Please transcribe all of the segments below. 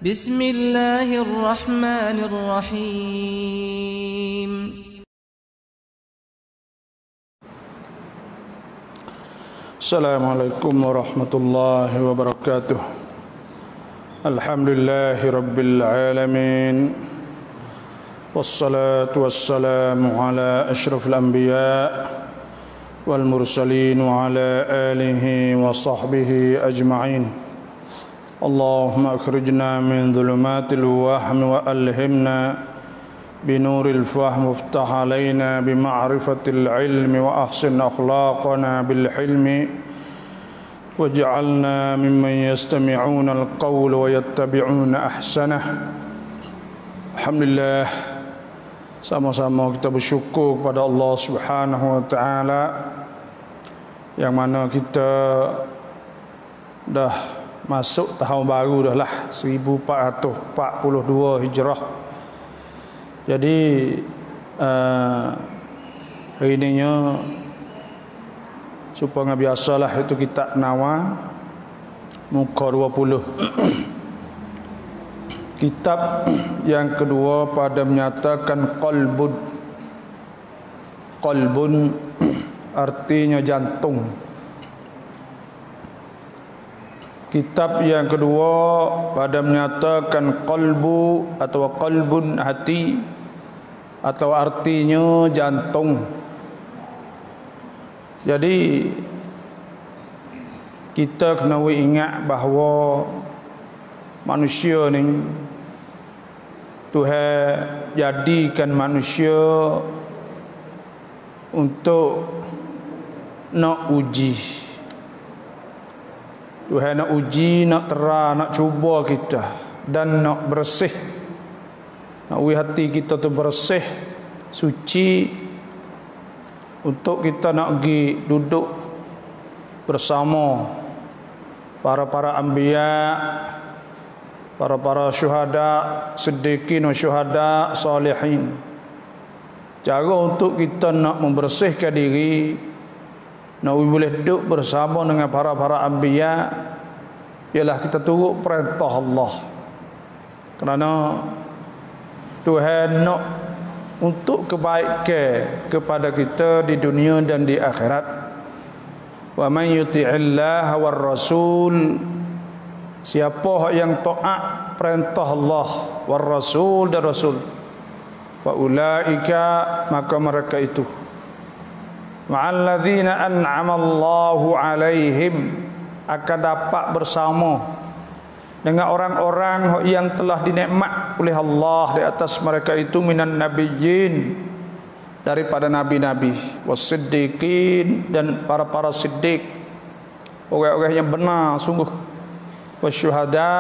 Bismillahirrahmanirrahim. Assalamualaikum warahmatullahi wabarakatuh. Alhamdulillahi rabbil alamin. Wassalatu wassalamu ala asyrafil anbiya wal mursalin wa ala alihi wa sahbihi ajma'in. Allahumma akhrijna min dhulumatil wahmi wa alhimna binuril fahmi waftah alaina bima'rifatil ilmi wa ahsin akhlaqana bil hilmi waj'alna mimman yastami'una al-qawla wa yattabi'una ahsanah. Alhamdulillah, sama-sama kita bersyukur kepada Allah Subhanahu wa taala yang mana kita dah masuk tahun baru dah lah, 1442 Hijrah. Jadi hari ininya supaya biasalah itu kitab Nawa muka 20. Kitab yang kedua pada menyatakan qalbun artinya jantung. Kitab yang kedua pada menyatakan qalbu atau qalbun hati atau artinya jantung. Jadi kita kena ingat bahawa manusia ni Tuhan jadikan manusia untuk nak uji. Tuhan nak uji, nak terang, nak cuba kita dan nak bersih. Nak uji hati kita tu bersih, suci, untuk kita nak pergi duduk bersama para anbiya, para syuhada, siddiqin wa syuhada, salihin. Cara untuk kita nak membersihkan diri, nak boleh duduk bersama dengan para anbiya, ialah kita turut perintah Allah. Kerana Tuhan nak untuk kebaikan kepada kita di dunia dan di akhirat. Wa man yuti'illah war rasul, siapa yang taat perintah Allah war rasul dan rasul, fa ulaika, maka mereka itu ma'alladzina an'amallahu alaihim, akan dapat bersama dengan orang-orang yang telah dinikmat oleh Allah di atas mereka itu, minan nabiyyin, daripada nabi-nabi, wasiddiqin, dan para siddiq, orang-orang yang benar sungguh, wasyuhada,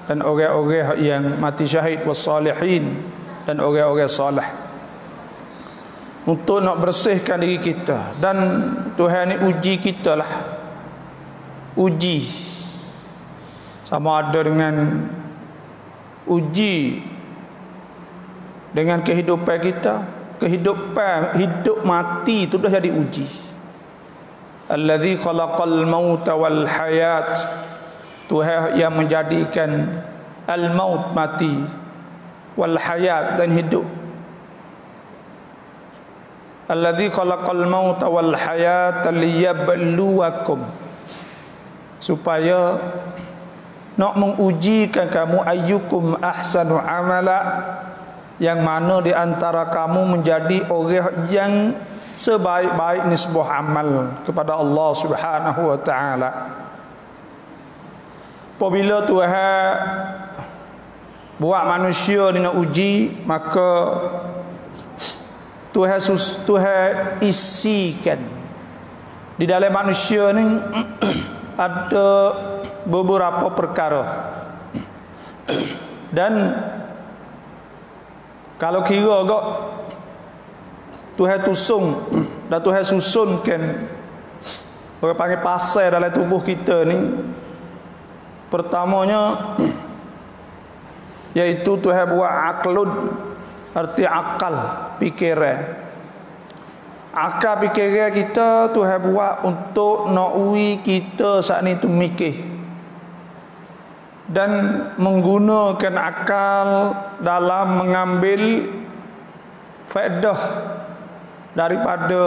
dan orang-orang yang mati syahid, wassalihin, dan orang-orang salih. Untuk nak bersihkan diri kita. Dan Tuhan ni uji kita lah. Uji sama ada dengan uji dengan kehidupan kita. Hidup mati itu dah jadi uji. Allazi khalaqal mauta wal hayat, Tuhan yang menjadikan al-maut mati, wal hayat dan hidup. Allazi khalaqal mauta wal hayata liyabluwakum, supaya nak mengujikan kamu, ayyukum ahsanu amala, yang mana di antara kamu menjadi orang yang sebaik-baik nisbah amal kepada Allah Subhanahu wa taala. Apabila Tuhan buat manusia ni nak uji, maka Tuhan isikan di dalam manusia ni ada beberapa perkara. Dan kalau kira agak Tuhan tusung dan Tuhan susunkan, orang panggil pasal dalam tubuh kita ni, pertamanya yaitu Tuhan buat aklud, arti akal, pikiran. Akal pikiran kita Tuhan buat untuk nak kita saat ni tu mikir. dan menggunakan akal dalam mengambil faedah daripada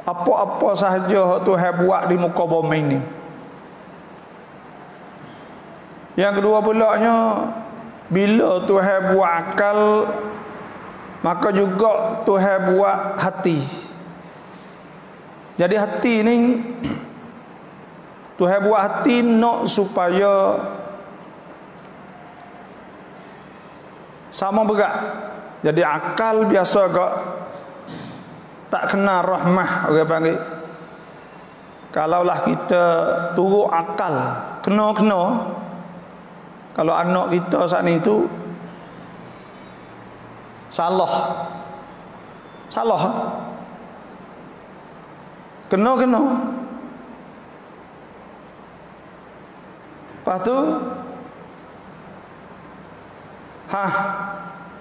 apa-apa sahaja Tuhan buat di muka bumi ini. Yang kedua pulaknya, bila Tuhan buat akal, maka juga Tuhan buat hati. Jadi hati ni Tuhan buat hati nak supaya sama berat. Jadi akal biasa agak tak kena rahmah, orang panggil. Kalaulah kita turut akal, kena-kena. Kalau anak kita saat ni tu salah, kena. Lepas tu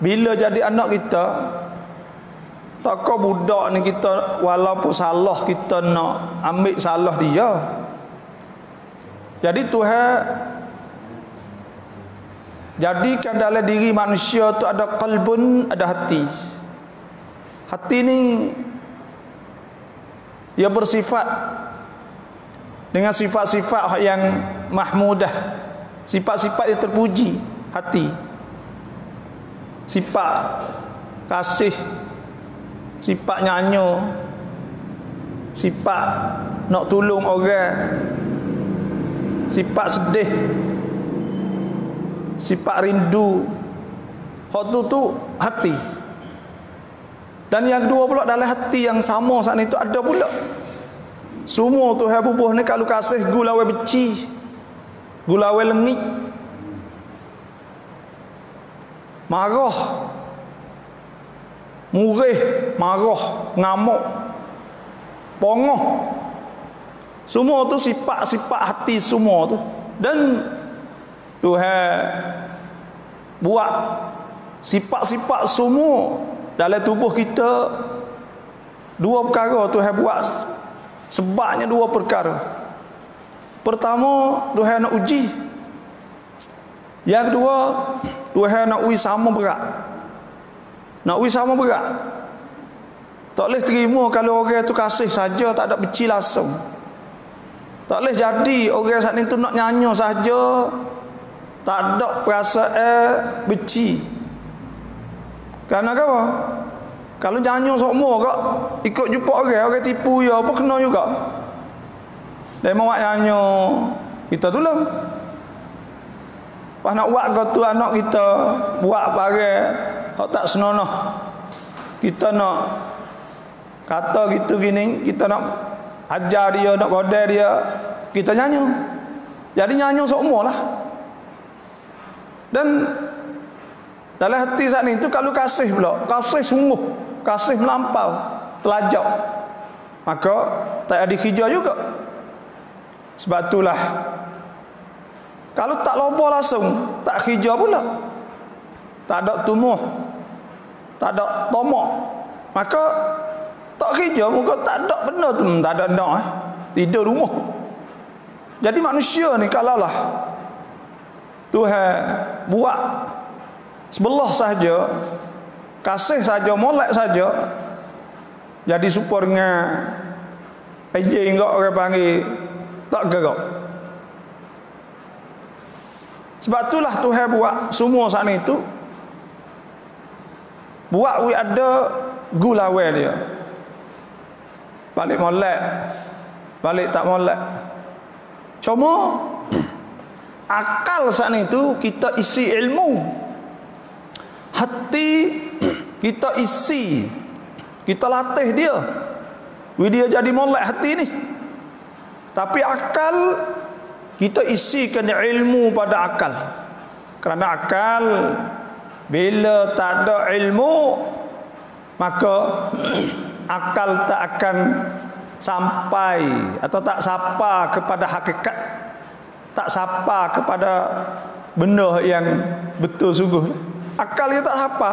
bila jadi anak kita, tak kau budak ni kita walaupun salah kita nak ambil salah dia. Jadi Tuhan jadikan dalam diri manusia tu ada qalbun, ada hati. Hati ni ia bersifat dengan sifat-sifat yang mahmudah, sifat-sifat yang terpuji. Hati, sifat kasih, sifat nyanyo, sifat nak tolong orang, sifat sedih, sifat rindu. Hak tu hati. Dan yang dua pula dalam hati yang sama saat itu ada pula. Semua Tuhan bubuh ni kalau kasih gulawe beci, gulawe lengit, marah, murih, marah, ngamuk, pongoh. Semua tu sifat-sifat hati semua tu. Dan Tuhan buat sifat-sifat semua dalam tubuh kita. Dua perkara Tuhan buat, sebabnya dua perkara. Pertama, Tuhan nak uji. Yang kedua, Tuhan nak uji sama berat. Nak uji sama berat. Tak boleh terima kalau orang tu kasih saja, tak ada beci langsung. Tak boleh jadi orang saat ni tu nak nyanyi saja, tak ada perasaan beci. Kerana apa? Kalau nyanyi semua kak ikut jumpa orang tipu ya apa kena juga. Dia mau nyanyi kita tolong. Pas nak buat kau anak kita buat barang hak tak senonoh. Kita nak kata gitu gini, kita nak ajar dia, nak godar dia, kita nyanyi. Jadi nyanyi semua lah. Dan dalam hati saat ni tu kalau kasih pula, kasih sungguh, kasih melampau, telajak, maka tak ada hijau juga. Sebab itulah kalau tak loba langsung, tak hijau pula, tak ada tumuh, tak ada tomak, maka tak hijau, muka tak ada benda tu, tak ada nak tidur rumah. Jadi manusia ni kalaulah Tuhan buat sebelah sahaja, kasih saja, molek saja, jadi super dengan enjing kau orang panggil tak gerak. Sebab itulah Tuhan buat semua saat itu, buat ada gulawe dia, balik molek, balik tak molek. Cuma akal saat itu kita isi ilmu, hati kita isi, kita latih dia, dia jadi molek hati ni. Tapi akal kita isikan ilmu pada akal. Kerana akal bila tak ada ilmu, maka akal tak akan sampai atau tak sapa kepada hakikat, tak sapa kepada benda yang betul sungguh. Akal dia tak sapa,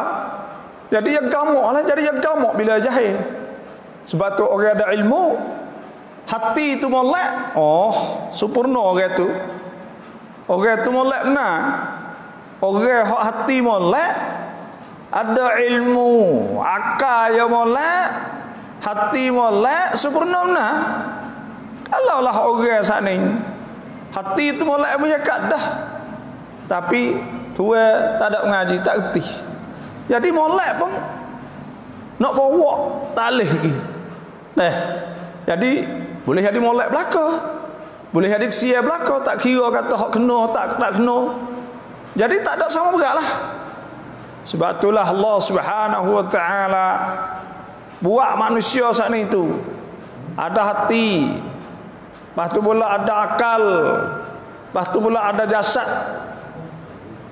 jadi yang gamuk lah, jadi yang gamuk bila jahil. Sebab tu orang ada ilmu, hati tu molek, oh sempurna orang tu. Orang tu molek benar. Orang hak hati molek, ada ilmu, akal yang molek, hati molek, sempurna benar. Kalaulah orang saning hati tu molek bercakap dah, tapi tua tak ada mengaji, tak erti. Jadi molek pun nak bawa tak boleh lagi. Jadi boleh jadi molek belaka, boleh jadi kesia belaka, tak kira kata hak kena tak kena. Jadi tak ada sama beratlah. Sebab itulah Allah Subhanahu wa taala buat manusia saat itu ada hati, lepas tu pula ada akal, lepas tu pula ada jasad.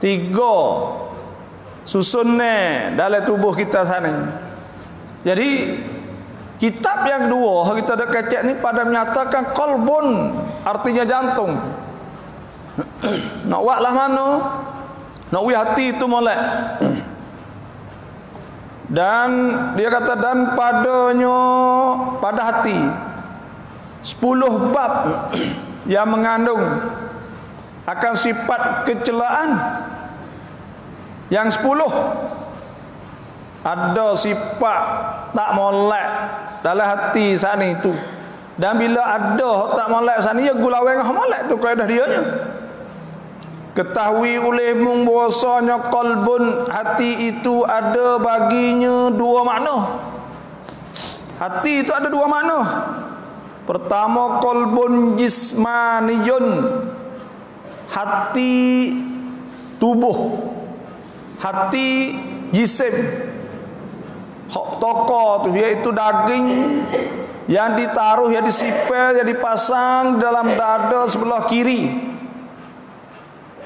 3 susunnya dalam tubuh kita sana. Jadi kitab yang kedua kita ada kecek ni pada menyatakan qalbun, artinya jantung. Nak buatlah mana? Nak buat hati itu molek. Dan dia kata dan padanya, pada hati 10 bab yang mengandung akan sifat kecelaan. Yang 10 ada sifat tak molek dalam hati sana itu. Dan bila ada tak molek sana, ya gula wengah molek tu kaedah dia nya. Ketahui olehmu bahwasanya qalbun, hati itu ada baginya 2 makna. Hati itu ada 2 makna. Pertama, qalbun jismaniyun, hati tubuh, hati jisim. Hak toko tu iaitu daging yang ditaruh, yang disipel, yang dipasang dalam dada sebelah kiri,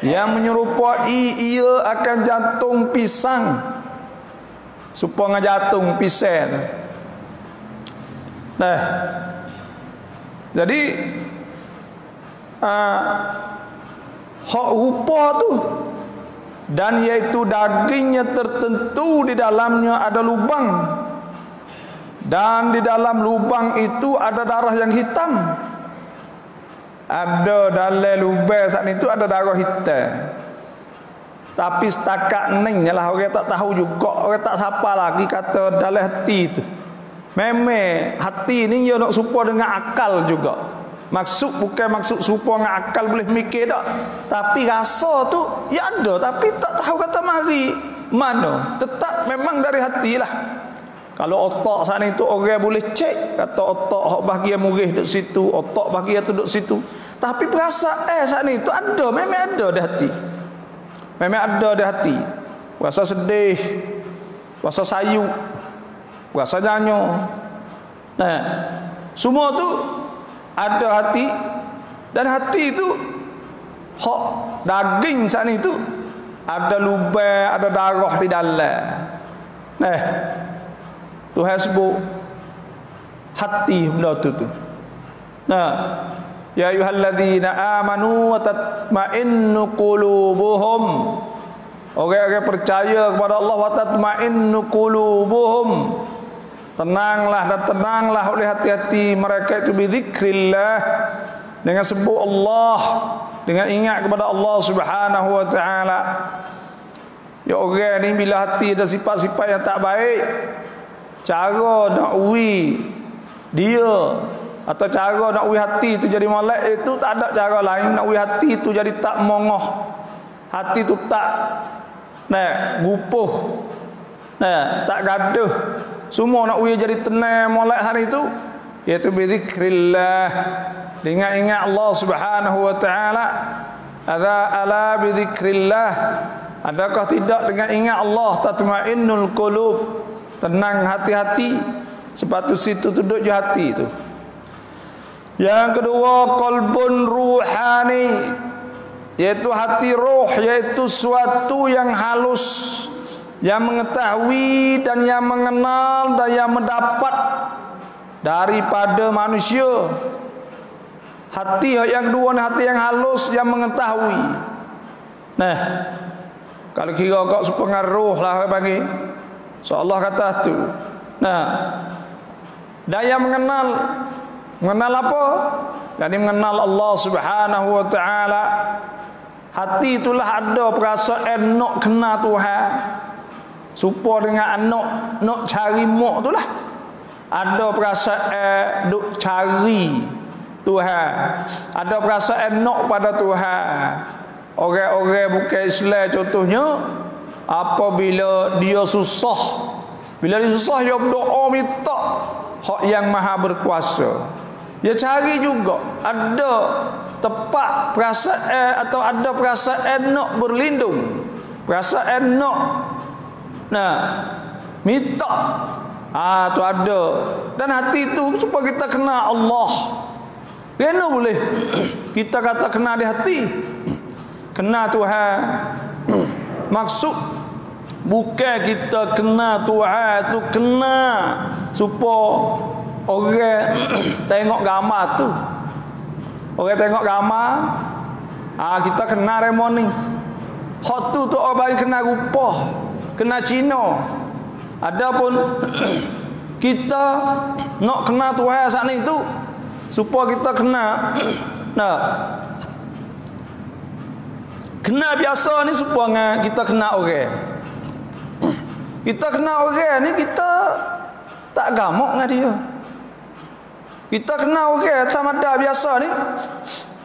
yang menyerupai ia akan jantung pisang, supaya jantung pisang. Jadi hak rupa tu, dan iaitu dagingnya tertentu di dalamnya ada lubang, dan di dalam lubang itu ada darah yang hitam. Ada dalam lubang saat itu ada darah hitam. Tapi setakat ni lah orang tak tahu juga, orang tak siapa lagi kata dalam hati itu. Memang hati ni dia nak serupa dengan akal juga. Maksud bukan maksud serupa dengan akal boleh mikir tak. Tapi rasa tu ya ada, tapi tak tahu kata mari mana. Tetap memang dari hati lah. Kalau otak sana itu orang boleh cek, kata otak hak bahagian murih duduk situ, otak bahagian tu duduk situ. Tapi perasaan sana itu ada, memang ada di hati. Memang ada di hati. Rasa sedih, rasa sayu, rasa nyanyo. Semua tu ada hati. Dan hati itu hak daging sana itu ada lubang, ada darah di dalam. Tuhan sebut hati benda tu. Ya ayyuhalladzina amanu wa tatma'innu qulubuhum. Orang-orang percaya kepada Allah, wa tatma'innu qulubuhum. Tenanglah dan tenanglah oleh hati-hati mereka itu bizikrillah, dengan sebut Allah, dengan ingat kepada Allah Subhanahu wa taala. Ya orang ni bila hati ada sifat-sifat yang tak baik, cara nak uwi dia atau cara nak uwi hati itu jadi molek, itu tak ada cara lain. Nak uwi hati itu jadi tak mongoh, hati itu tak gupuh, tak gaduh. Semua nak uwi jadi tenang molek hari itu, iaitu bizikrillah, dengan ingat Allah Subhanahu wa taala. Ala bizikrillah, adakah tidak dengan ingat Allah tatmainnul qulub, tenang hati-hati. Sebab tu situ duduk je hati itu. Yang kedua, qalbun ruhani, yaitu hati roh, yaitu suatu yang halus, yang mengetahui dan yang mengenal dan yang mendapat daripada manusia. Hati yang kedua ni hati yang halus, yang mengetahui. Kalau kira kau sepengaruh lah bagi, so Allah kata tu. Dan yang mengenal apa? Jadi mengenal Allah Subhanahu wa taala, Hati itulah ada perasaan nak kena Tuhan. Supaya dengan nak cari mak itulah. Ada perasaan duk cari Tuhan. Ada perasaan nak pada Tuhan. Orang-orang bukan Islam contohnya, apabila dia susah, bila dia susah dia berdoa minta hak yang maha berkuasa. Dia cari juga ada tepat perasaan atau ada perasaan nak berlindung, perasaan nak minta. Tu ada. Dan hati itu supaya kita kenal Allah. Kena boleh kita kata kenal di hati, kenal Tuhan. Maksud bukan kita kenal Tuhan tu kenal supaya orang tengok gambar tu. Orang tengok gambar, kita kenal remon ni. Hak tu orang kenal rupa, kenal Cina. Adapun kita nak kenal Tuhan saat ni tu supaya kita kenal kenal biasa ni supaya kita kenal orang. Kita kenal orang ni kita tak gamuk dengan dia. Kita kenal orang sama ada biasa ni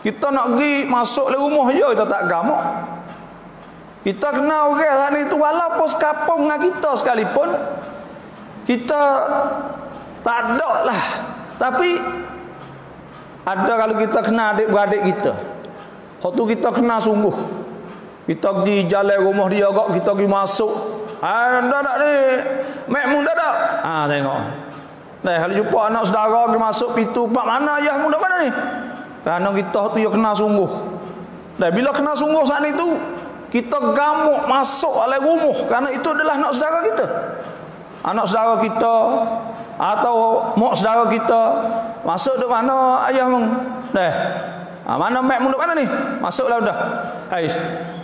kita nak pergi masuk le rumah je kita tak gamuk. Kita kenal orang saat ni tu walaupun sekapung dengan kita sekalipun kita tak ada lah. Tapi ada kalau kita kenal adik-beradik kita. Hak tu kita kenal sungguh. Kita pergi jalan rumah dia agak kita pergi masuk. Dah tak ni. Mek mu dah tak? Tengok. Kalau jumpa anak saudara pergi masuk pintu pak mana ayah mu dah mana ni? Kerana kita tu yang kenal sungguh. Dan bila kenal sungguh saat ni tu kita gamuk masuk dalam rumah kerana itu adalah anak saudara kita. Anak saudara kita atau mak saudara kita masuk duk mana ayah mung. Mana mak mung duk mana ni? Masuklah dah. Hai.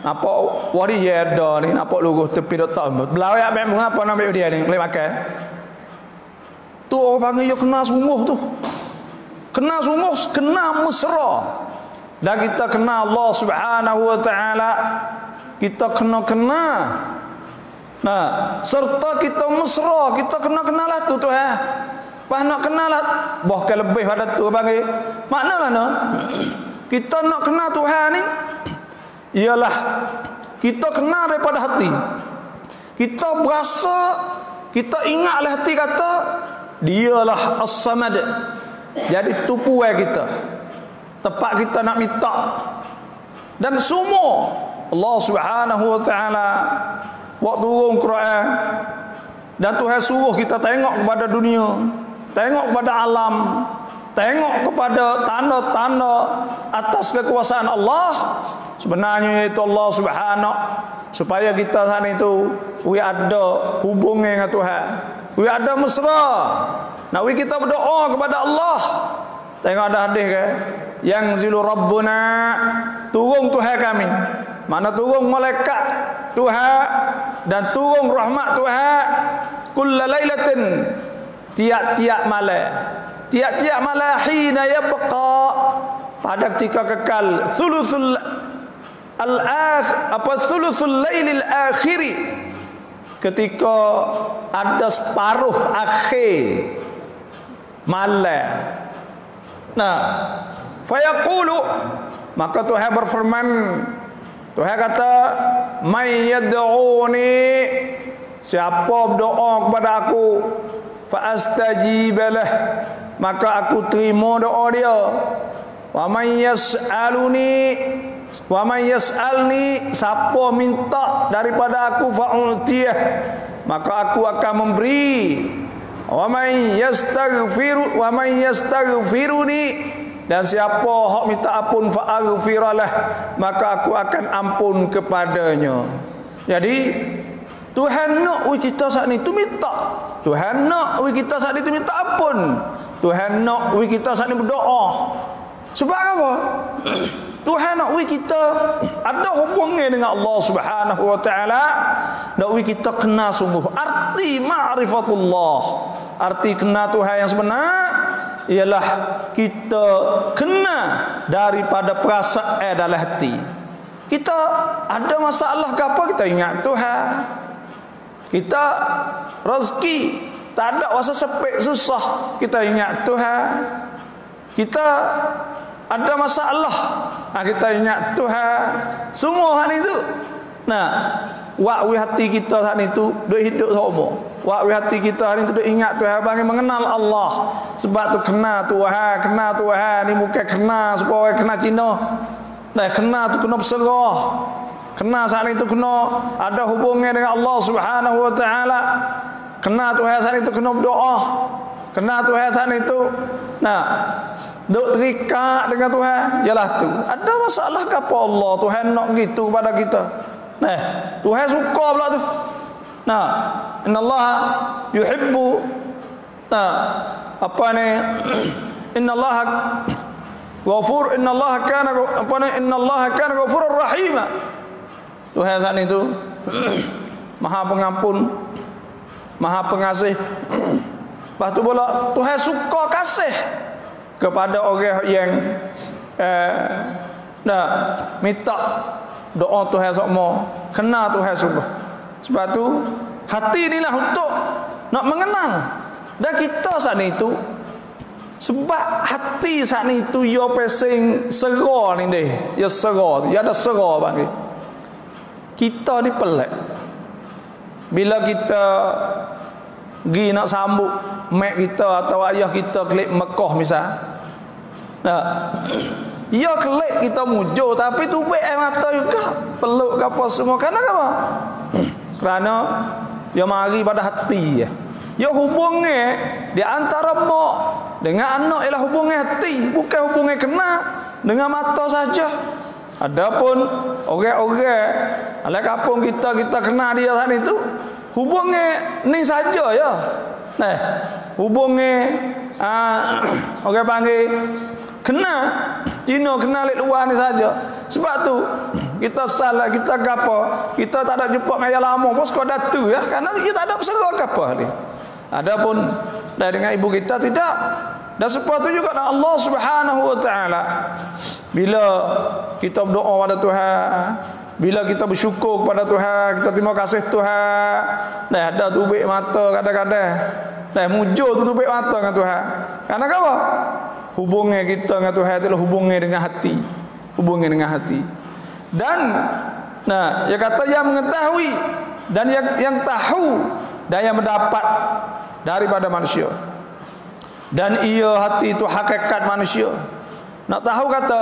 Nampak wari ye ada ni, nampak luruh tepi dok tak. Belau ya mak mung apa nak ambil dia ni boleh makan. Tu orang panggil yo kenal sungguh tu. Kenal sungguh, kenal mesra. Dan kita kenal Allah Subhanahu wa taala. Kita kena serta kita mesra, kita kena-kenalah tu Tuhan. Pas nak kenalah bahkan lebih pada tu panggil. Maknanya kita nak kenal Tuhan ni ialah kita kenal daripada hati. Kita berasa, kita ingatlah hati kata dialah As-Samad. Jadi tu puai kita. Tempat kita nak minta. Dan semua Allah Subhanahu wa taala waktu turun Quran dan Tuhan suruh kita tengok kepada dunia, tengok kepada alam, tengok kepada tanda-tanda atas kekuasaan Allah. Sebenarnya itu Allah Subhanahu supaya kita saat itu we ada hubungan dengan Tuhan, we ada mesra. Nah, we kita berdoa kepada Allah. Tengok ada hadis ke? Yang zilu Rabbuna, turun Tuhan kami. Mana turun malaikat Tuhan dan turun rahmat Tuhan kulla lailatin, tiap-tiap malam. Tiap-tiap malam hina yabqa, pada ketika kekal thuluthul lailil akhiri, ketika ada separuh akhir malam. Fayaqulu, maka Tuhan berfirman, Tuhan kata, may yad'uni, siapa berdoa kepada aku, fa astajibalah, maka aku terima doa dia. Wa may yas'aluni, wa may yas'alni, siapa minta daripada aku fa utiyah, maka aku akan memberi. Wa may yastaghfiruni, dan siapa hak minta ampun fa aghfiralah, maka aku akan ampun kepadanya. Jadi Tuhan nak kita saat ni tu minta. Tuhan nak kita saat ni tu minta ampun. Tuhan nak kita saat ni berdoa. Sebab apa? Tuhan nak kita ada hubungan dengan Allah Subhanahu wa taala. Nak kita kenal sungguh arti ma'rifatullah. Arti kenal Tuhan yang sebenar ialah kita kenal daripada perasaan dalam hati. Kita ada masalah ke apa, kita ingat Tuhan. Kita rezeki tak ada rasa sepek susah, kita ingat Tuhan. Kita ada masalah, kita ingat Tuhan. Semua hal itu. Nah, wakwi hati kita saat itu duk hidup sama. Wakwi hati kita hari itu duk ingat Tuhan, bagi mengenal Allah. Sebab tu kena Tuhan ni bukan kena supaya kena Cina. Nah, kena tu kena berserah. Kena saat itu kena ada hubungan dengan Allah Subhanahu wa taala. Kena Tuhan saat itu kena berdoa. Kena Tuhan saat itu duk terikat dengan Tuhan. Yalah tu. Ada masalah ke apa Allah Tuhan nak gitu pada kita? Nah, Tuhan suka pula tu. Nah, innallaha yuhibbu innallaha ghafur, innallaha kana ghafurur rahim. Tuhan saat itu Maha Pengampun, Maha Pengasih. Lepas tu pula Tuhan suka kasih kepada orang yang minta doa Tuhan sokmo, kena Tuhan suka. Sebab tu hati inilah untuk nak mengenal. Dan kita saat itu, sebab hati saat itu yo pesing sera ni deh, ya sera, ya ada sera bagi. Kita ni pelik. Bila kita pergi nak sambut mak kita atau ayah kita klik Mekah misal. Ya klik kita mujur, tapi tu baik air mata juga. Peluk ke apa semua. Kerana apa? Kerana dia mari pada hati ya. Ya hubungnya di antara mak dengan anak ialah hubungan hati, bukan hubungan kena dengan mata saja. Adapun orang-orang ala kampung kita kenal dia saat itu, hubungan ni saja ya. Nah, hubungan orang panggil kena Cina kenal di luar ni saja. Sebab tu kita salah, kita gapo, kita tak ada jumpa dengan yang lama pun sekadar tu ya, kerana kita tak ada berserah gapo ni. Adapun dengan ibu kita tidak. Dan sebab tu juga Allah Subhanahu wa taala bila kita berdoa pada Tuhan, bila kita bersyukur kepada Tuhan, kita terima kasih Tuhan. Ada tubik mata kadang-kadang. Mujur tu tubik mata dengan Tuhan. Karena apa? Hubungan kita dengan Tuhan itulah hubungan dengan hati. Hubungan dengan hati. Dan dia kata yang mengetahui dan yang tahu dan yang mendapat daripada manusia. Dan ia hati itu hakikat manusia. Nak tahu kata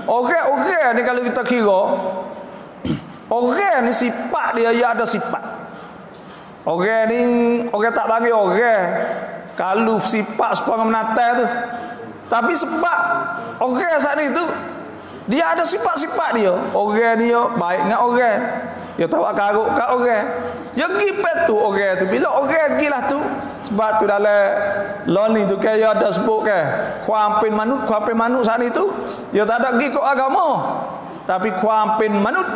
orang-orang ni kalau kita kira, orang ni sifat dia ada sifat. Orang ni orang tak bagi orang kalau sifat sepang menatai tu. Tapi sebab orang saat ni tu dia ada sifat-sifat dia. Orang dia baik dengan orang. Dia tahu karuk kat orang. Dia pergi tu orang tu. Bila orang pergilah tu, sebab tu dalam law ni tu kaya ada sebut ke kuampin manut saat ni tu dia tak ada pergi ke agama, tapi kuampin manut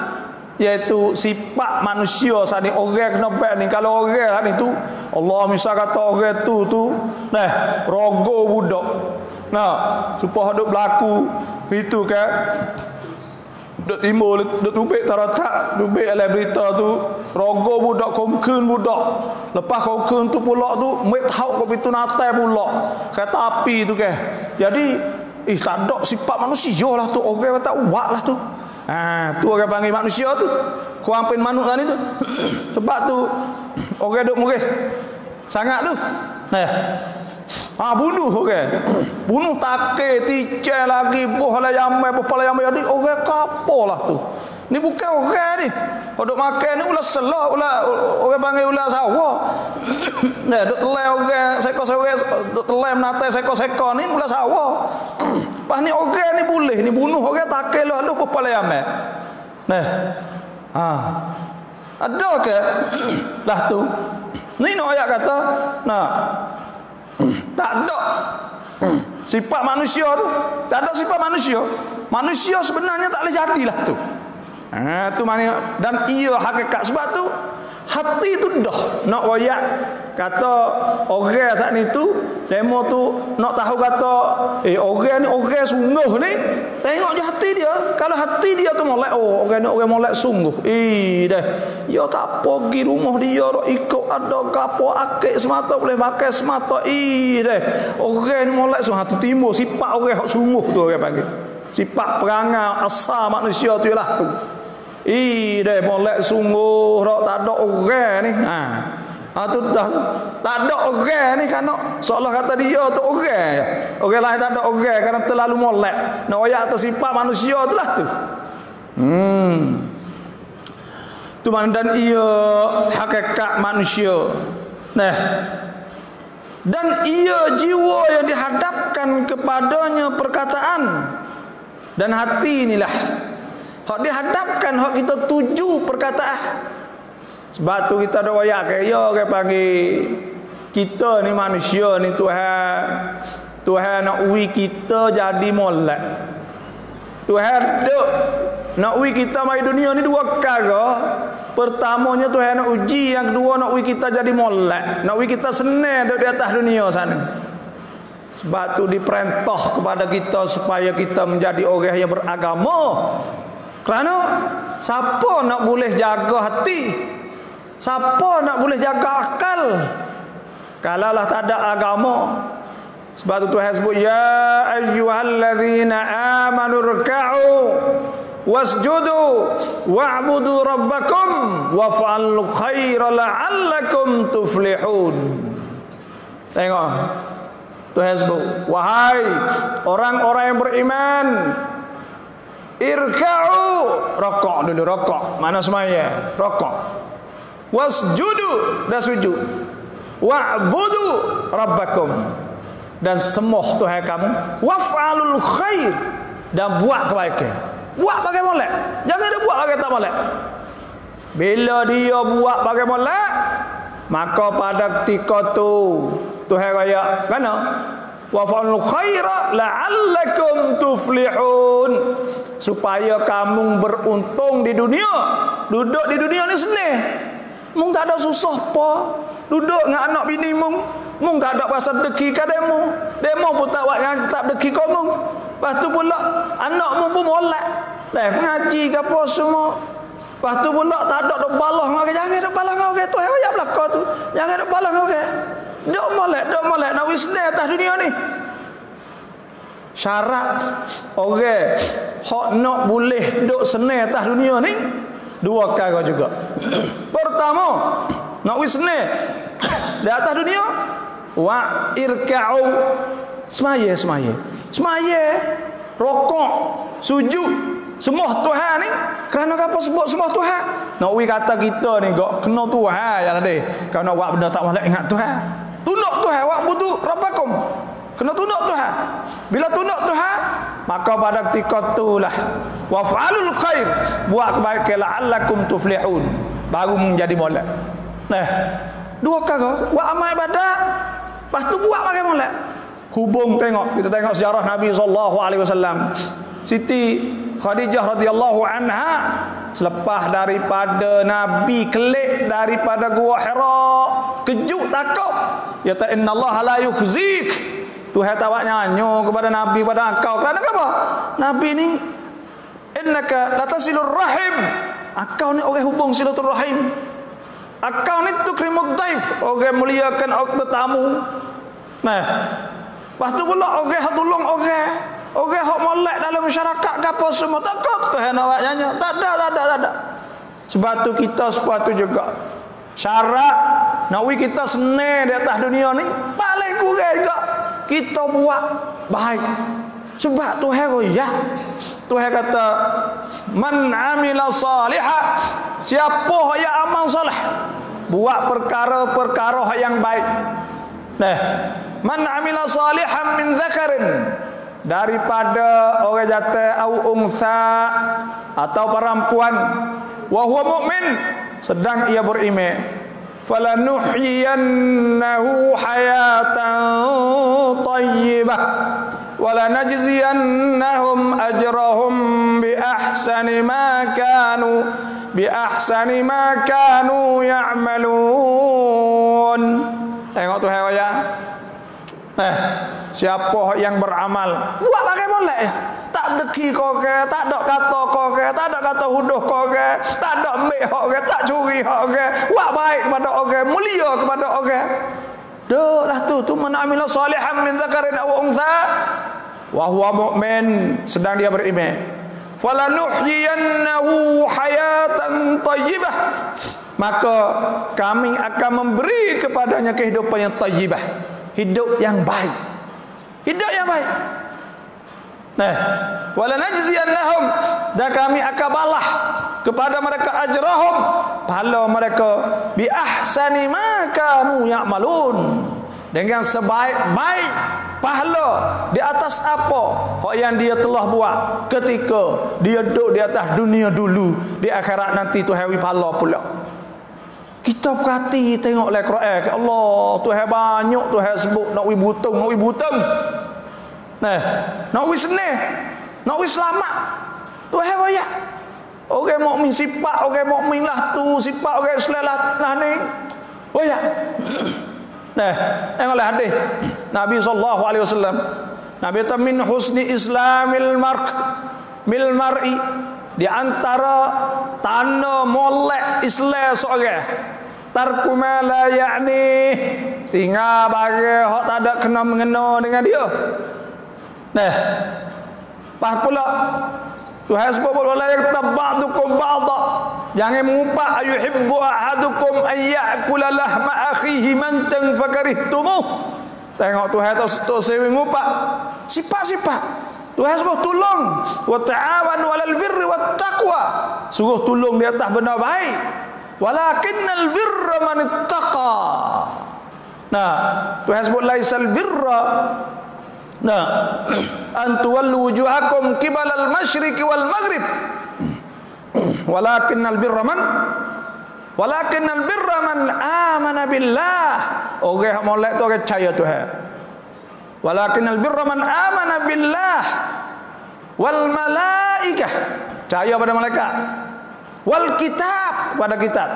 iaitu sifat manusia saat ni. Orang kena baik ni. Kalau orang saat ni tu Allah misal kata orang tu rogo budak supaya duk berlaku itu kan duk timbul duk tubik taratak tubik dalam berita tu rogo budak komkeun budak. Lepas komkeun tu pula tu mek tahu ko pitu natai pula kereta api tu ke. Jadi tak ada sifat manusia lah tu, orang tak uak lah tu. Tu orang panggil manusia tu kuampin manuk kan itu. Sebab tu orang duk murid sangat tu. Bunuh orang. Bunuh take ticai lagi bohlah yamai bopala yamai jadi orang kapolah tu. Ni bukan orang ni. Duk makan ni ulah selah orang panggil ulah sawah. Duk telai orang seko-seko duk telai menatai seko-seko ni ulah sawah. Pas ni orang ni boleh ni bunuh orang take lalu bopala yamai. Ada ke lah tu. Ni nak ayat kata tak ada sifat manusia tu. Tak ada sifat manusia. Manusia sebenarnya tak boleh jadilah tu. Tu maknanya. Dan ia hakikat. Sebab tu hati tu dah nak royak kata orang saat ni tu Demo tu nak tahu kata orang ni orang sungguh ni, tengok je hati dia. Kalau hati dia tu molek, oh orang ni orang molek sungguh. Dah. Ya tak apa pergi rumah dia dak ikut ada gapo akik semata boleh makan semata. Dah. Orang ni molek sungguh tu timbul sifat orang hak sungguh tu orang panggil. Sifat perangai asal manusia tu ialah tu. Dah molek sungguh dak tak ada orang ni. Tu dah tak ada orang ni kerana seolah kata dia tu orang. Orang lain tak ada orang kerana terlalu molek. Nak royak atas sifat manusia tu lah tu. Tu mana dan ia hakikat manusia. Nah. Dan ia jiwa yang dihadapkan kepadanya perkataan dan hati inilah. Hak dihadapkan, hak kita tuju perkataan. Sebab tu kita ada royak kaya orang panggil kita ni manusia ni Tuhan nak uji kita jadi molek. Tuhan nak uji kita mai dunia ni dua perkara. Pertamanya Tuhan nak uji, yang kedua nak uji kita jadi molek. Nak uji kita senang duduk di atas dunia sana. Sebab tu diperintah kepada kita supaya kita menjadi orang yang beragama. Kerana siapa nak boleh jaga hati? Siapa nak boleh jaga akal kalaulah tak ada agama? Sebab tu Tuhan sebut ya ayyuhallazina amanu ruk'u wasjudu wa'budu rabbakum waf'alul khaira la'allakum tuflihun. Tengok Tuhan sebut, wahai orang-orang yang beriman, irka'u, rokok dulu, rokok mana semaya, rokok. Wasjudu, dan sujud. Wa'budu rabbakum, dan sembah Tuhan kamu. Waf'alul khair, dan buat kebaikan. Buat bagai molek, jangan dia buat bagai tak molek. Bila dia buat bagai molek, maka pada ketika tu Tuhan raya mana? Waf'alul khaira la'allakum tuflihun, supaya kamu beruntung di dunia. Duduk di dunia ni senang. Mung tak ada susah apa. Duduk dengan anak bini mung tak ada rasa deki ke demo. Demo pun tak buat tak deki kau mung. Lepas tu pula anak mung pun molek. Mengaji ke apa semua. Lepas tu pula tak ada dok balah ngau, jangan dok balah ngau ke tu ayat belaka tu. Jangan dok balah ngau ke. Dok molek nak wisna atas dunia ni. Syarat orang hak nak boleh duk senang atas dunia ni dua perkara juga. Pertama, nak wisne di atas dunia, wa irka'u, semaya, rokok, sujud, sembah Tuhan ni. Kerana apa sebut sembah Tuhan? Nak wi kata kita ni gak kena Tuhan yang ada. Kalau nak buat benda tak boleh ingat Tuhan. Tunduk Tuhan, wa budu rabbakum. Kena tunduk Tuhan. Bila tunduk Tuhan, maka pada ketika itulah waf'alul khair, buat kebaikan la'allakum tuflihun, baru menjadi molek. Nah, dua perkara, buat amal ibadat, lepas tu buat bagai molek. Hubung kita tengok sejarah Nabi SAW. Siti Khadijah radhiyallahu anha, selepas daripada Nabi kelik daripada Gua Hira, kejut takut. Ya ta innallaha la yukhzik. Tuhan tak buat nyanyo kepada Nabi, kepada engkau. Kerana apa? Nabi ni innaka latasilur rahim. Engkau ni orang hubung silaturahim. Engkau ni tukrimud daif, orang muliakan tetamu. Nah, lepas tu pula orang hak tolong orang hak molek dalam masyarakat ke apa semua. Takut Tuhan nak buat nyanyo. Tak ada. Sebab tu kita sepatu juga syarat nak kita senang di atas dunia ni paling kurang juga kita buat baik. Sebab Tuhan Tuhan kata man amila salihah, siapa yang amal soleh, buat perkara-perkara yang baik. Nah, man amila salihan min dzakarin, daripada orang jata au unsa atau perempuan, wa huwa mu'min, sedang ia beriman, falanuhyiyannahu hayatan tayyibah walanajziyannahum ajrahum bi ahsani ma kanu ya'malun. Tengok Tuhan ya. Siapa yang beramal buat pakai molek ya. Tak deki kau ke, tak ada kata kau ke, tak ada kata huduh kau ke, tak ada ambil hak ke, tak curi hak ke, buat baik kepada orang, mulia kepada orang. Dah tu man amila salihan min dzakarin aw untha wa huwa mu'min, sedang dia beriman. Falanuhyiyannahu hayatan thayyibah, maka kami akan memberi kepadanya kehidupan yang thayyibah, hidup yang baik. Hidup yang baik. Walanajziyannahum, dan kami akan balah kepada mereka ajrahum, pahala mereka bi ahsani ma kanu ya'malun, dengan sebaik-baik pahala di atas apa yang dia telah buat ketika dia duduk di atas dunia dulu. Di akhirat nanti Tuhan beri pahala pula. Kita perhati tengok le Quran, Allah Tuhan banyak Tuhan sebut nak wi butung, nak wi seneh, nak wi selamat. Tuhan royak. Orang mukmin sifat orang mukmin lah tu, sifat orang Islam lah ni. Royak. Tengoklah hadis Nabi sallallahu alaihi wasallam. Nabi kata min husni islamil mar'i, di antara tanda molek Islam seorang, tarku ma la ya'ni, tinggal barang hak tak ada kena mengena dengan dia. Pas pula Tuhan sebut wala yaktab ba'dukum ba'dha, jangan mengumpat ayuhibbu ahadukum an ya'kula lahma akhihi mantan fakarihtumuh. Tengok Tuhan tu sering ngumpat sifat-sifat. Tuhan suruh tolong, wa ta'awanu 'alal birri wat taqwa, suruh tolong di atas benda baik. Walakinnal birra man ittaqa. Tuhan sebut laisal birra an tuwallu wujuhakum qibalal masyriqi wal maghrib, walakinnal birra man amana billah. Orang molek tu orang percaya Tuhan. Walakinnal birra man amana billah wal malaikah, percaya pada malaikat, wal kitab, pada kitab,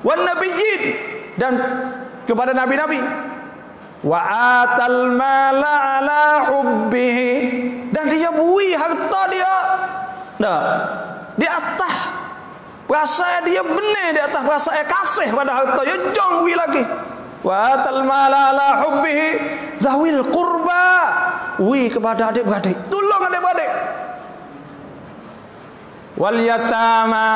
wan nabiyyin, dan kepada nabi-nabi, wa atal mala ala hubbihi, dan dia bui harta dia di atas perasaan dia benar, di atas perasaan kasih pada harta dia, jong bui lagi. Wa atal mala ala hubbihi zawil qurba, bui kepada adik-beradik, tolong adik-beradik, wal yatama,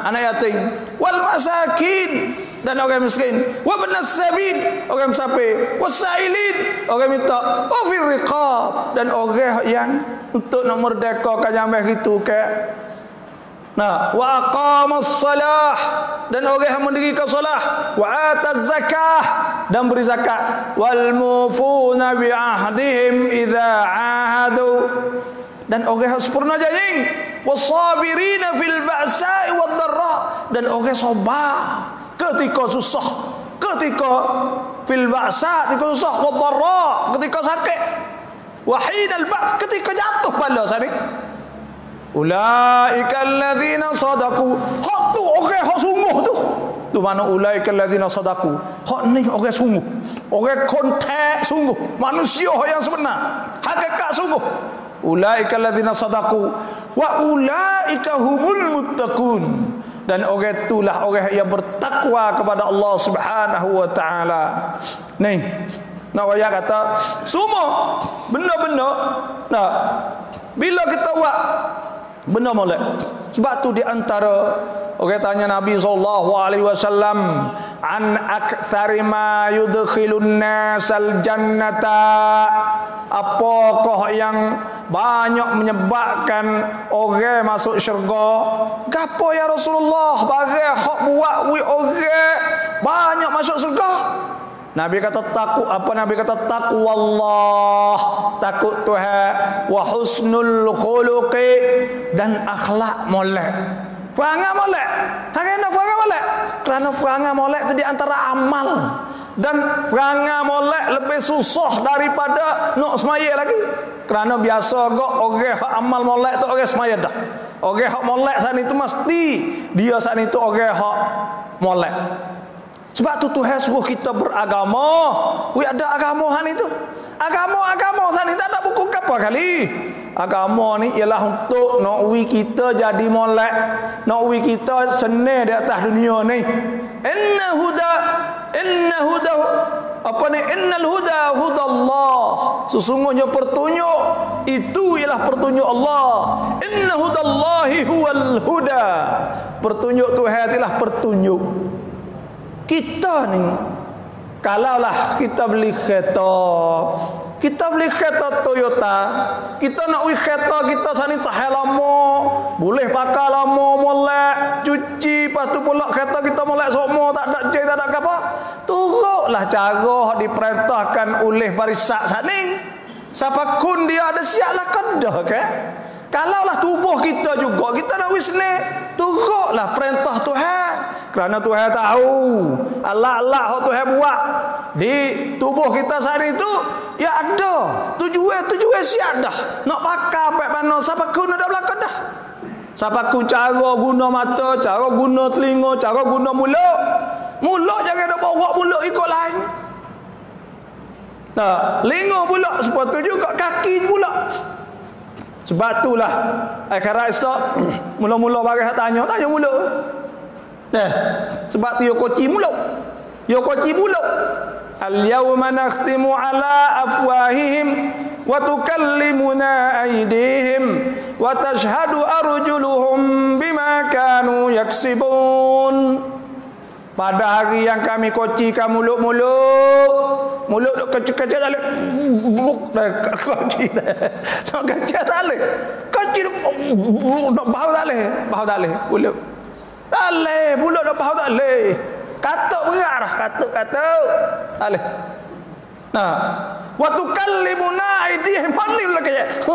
anak yatim, wal masakin, dan orang miskin, wa benas sabil, orang musafir, wasailin, orang minta, wa fir riqab, dan orang yang untuk nak merdekakan jamah itu ke. Wa aqamas salah, dan orang yang mendirikan solah, wa ataz zakah, dan beri zakat, wal mufuna bi ahdihim idza ahadu, dan orang yang sempurna janji, wasabirina fil ba'sa'i wad dharra, dan orang sabar ketika susah, ketika fil ba'sa, ketika susah, wad dharra, ketika sakit, wa hinal ba's, ketika jatuh bala sani. Ulaika alladzina sadaqu, hak tu orang hak sungguh tu. Tu mana ulaika alladzina sadaqu, hak ni orang sungguh, orang kontak sungguh, manusia yang sebenar, hakikat sungguh. Ulaika alladzina sadaqu wa ulaika humul muttaqun, dan orang itulah orang yang bertakwa kepada Allah Subhanahu wa taala. Ni nak waya kata semua benda-benda bila kita buat benda molek. Sebab tu di antara orang tanya Nabi sallallahu alaihi wasallam, an aktsari ma yudkhilun nasal jannata, apakah yang banyak menyebabkan orang masuk syurga? Gapo ya Rasulullah? Barang hak buat orang banyak masuk syurga. Nabi kata takut apa? Nabi kata taqwallah, takut Tuhan, wa husnul khuluqi, dan akhlak molek. Perangai molek. Kerana perangai molek? Kerana perangai molek itu di antara amal, dan perangai molek lebih susah daripada nak semaya lagi. Kerana biasa kok orang hak amal molek tu orang semaya dah. Orang hak molek saat itu mesti dia saat itu orang hak molek. Sebab tu Tuhan suruh kita beragama. Wi ada agama han itu. Agama san tak ada buku apa kali. Agama ni ialah untuk nak wi kita jadi molek, nak wi kita senang di atas dunia ni. Innal huda hudallah. Sesungguhnya petunjuk itu ialah petunjuk Allah. Inna hudallahi huwal huda. Petunjuk Tuhan ialah petunjuk. Kita ni kalaulah kita beli kereta Toyota, kita nak beli kereta kita sani tahan lama, boleh pakai lama, molek, cuci, lepas tu pula kereta kita molek semua, tak ada jay, tak ada apa. Turutlah cara diperintahkan oleh barisak sani. Siapa kun dia ada siaplah kedah ke? Kalaulah tubuh kita juga kita nak wisne, turutlah perintah Tuhan. Kerana Tuhan tahu Allah-Allah yang Tuhan buat di tubuh kita saat itu ya ada tujuan siap dah. Nak pakai apa mana siapa kun ada belakang dah. Siapa kun cara guna mata, cara guna telinga, cara guna mulut. Mulut jangan ada bawa mulut ikut lain. Nah, linga pula sepatu juga kaki pula. Sebab itulah akhirat esok mula-mula bagi tanya mulut. Sebab tu yo koci mulut. Al-yawma nakhtimu ala afwahihim wa tukallimuna aydihim wa tashhadu arjuluhum bima kanu yaksibun. Pada hari yang kami kocikan mulut kecil-kecil tak boleh koci nak kecil tak boleh koci nak bau tak boleh mulut tak boleh mulut nak bau tak boleh katuk berat dah katuk tak boleh. Nah, wa tukallimuna aydihim panil lah kayak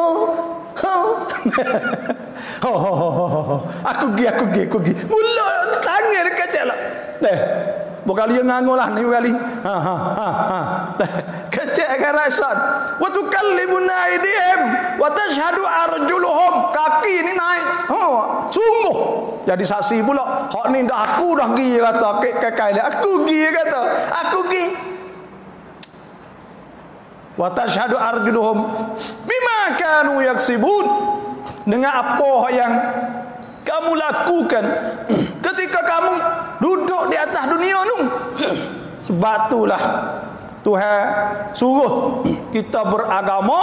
aku gi mulut tangan dia kecil lah bukan dia nganggur lah ni kali kecil kan rasan. Wa tukallimuna aydihim wa tashhadu arjuluhum, kaki ni naik sungguh jadi saksi pula. Hak ni dah aku dah gi kata kekai aku gi kata aku gi. Wa tashhadu arjuluhum bima kanu yaksibun, dengan apa yang kamu lakukan ketika kamu duduk di atas dunia tu. Sebab itulah Tuhan suruh kita beragama.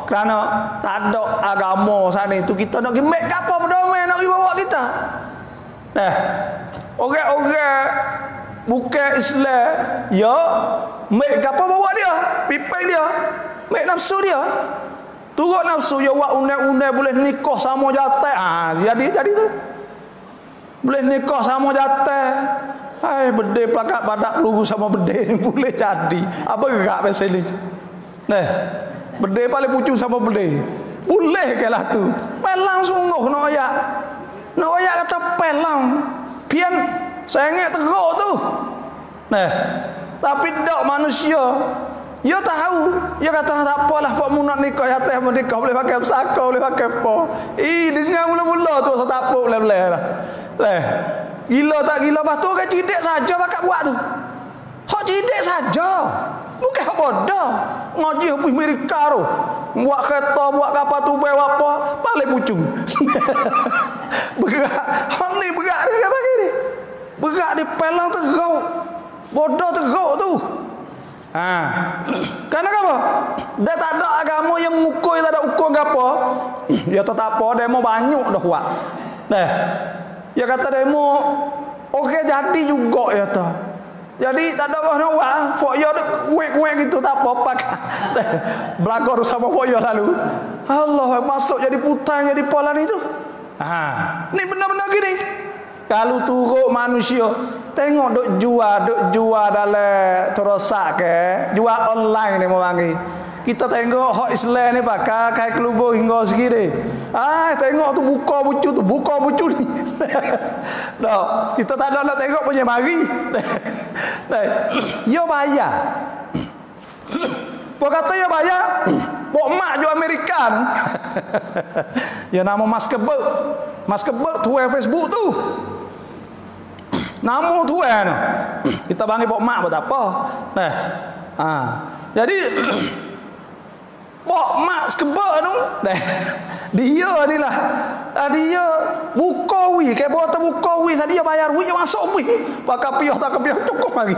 Kerana tak ada agama sana itu kita nak pergi make apa pedomai nak pergi bawa kita. Orang-orang bukan Islam ya make apa bawa dia, pipai dia, make nafsu dia. Turut nafsu ya buat undang-undang boleh nikah sama jantan. Jadi tu. Boleh nikah sama jantan. Hai bedai pelakat badak peluru sama bedai ni boleh jadi. Apa gerak pasal ni? Bedai paling pucuk sama bedai. Boleh ke lah tu. Pelang sungguh nak ayak. Nak ayak kata pelang. Pian saya ingat teruk tu. Tapi tak manusia. Dia tahu, dia kata tak apalah pak mu nak nikah ya teh nikah boleh pakai pesaka, boleh pakai apa. Dengar mula-mula tu saya tak apa boleh lah. Gila tak gila bah tu kan cidik saja pakai buat tu. Hak cidik saja. Bukan hak bodoh. Ngaji habis Amerika tu. Buat kereta, buat kapal tu buat apa, balik pucung. Berat. Hak ni berat dia bagi ni. Berat di pelang teruk. Bodoh teruk tu. Karena apa? Dia tak ada agama yang mengukur, tak ada ukur apa. Dia tetap apa demo banyak dah buat. Dia kata demo okey jadi juga ya ta. Jadi tak ada apa nak buat. Fok yo kuek-kuek gitu tak apa-apa. Belakor sama fok yo lalu. Allah masuk jadi putang jadi polan itu. Ni benar-benar gini. Kalau turut manusia tengok duk jual dalam terosak ke, jual online ni mau panggil. Kita tengok hak Islam ni pakai kai kelubur hingga segini. Tengok tu buka bucu ni. Dah, kita tak ada nak tengok punya mari. Yo bayar. Pok kata yo bayar. Pok mak jo Amerikan. Ya nama Mas Kebek tu Facebook tu. Nama Tuhan tu. Kita panggil pok mak tak apa. Nah. Jadi pok mak sekebak tu. Dia ni lah. Dia buka wi, kayak bawa terbuka wi, dia bayar wi masuk wi. Pakai piah tak piah cukup lagi.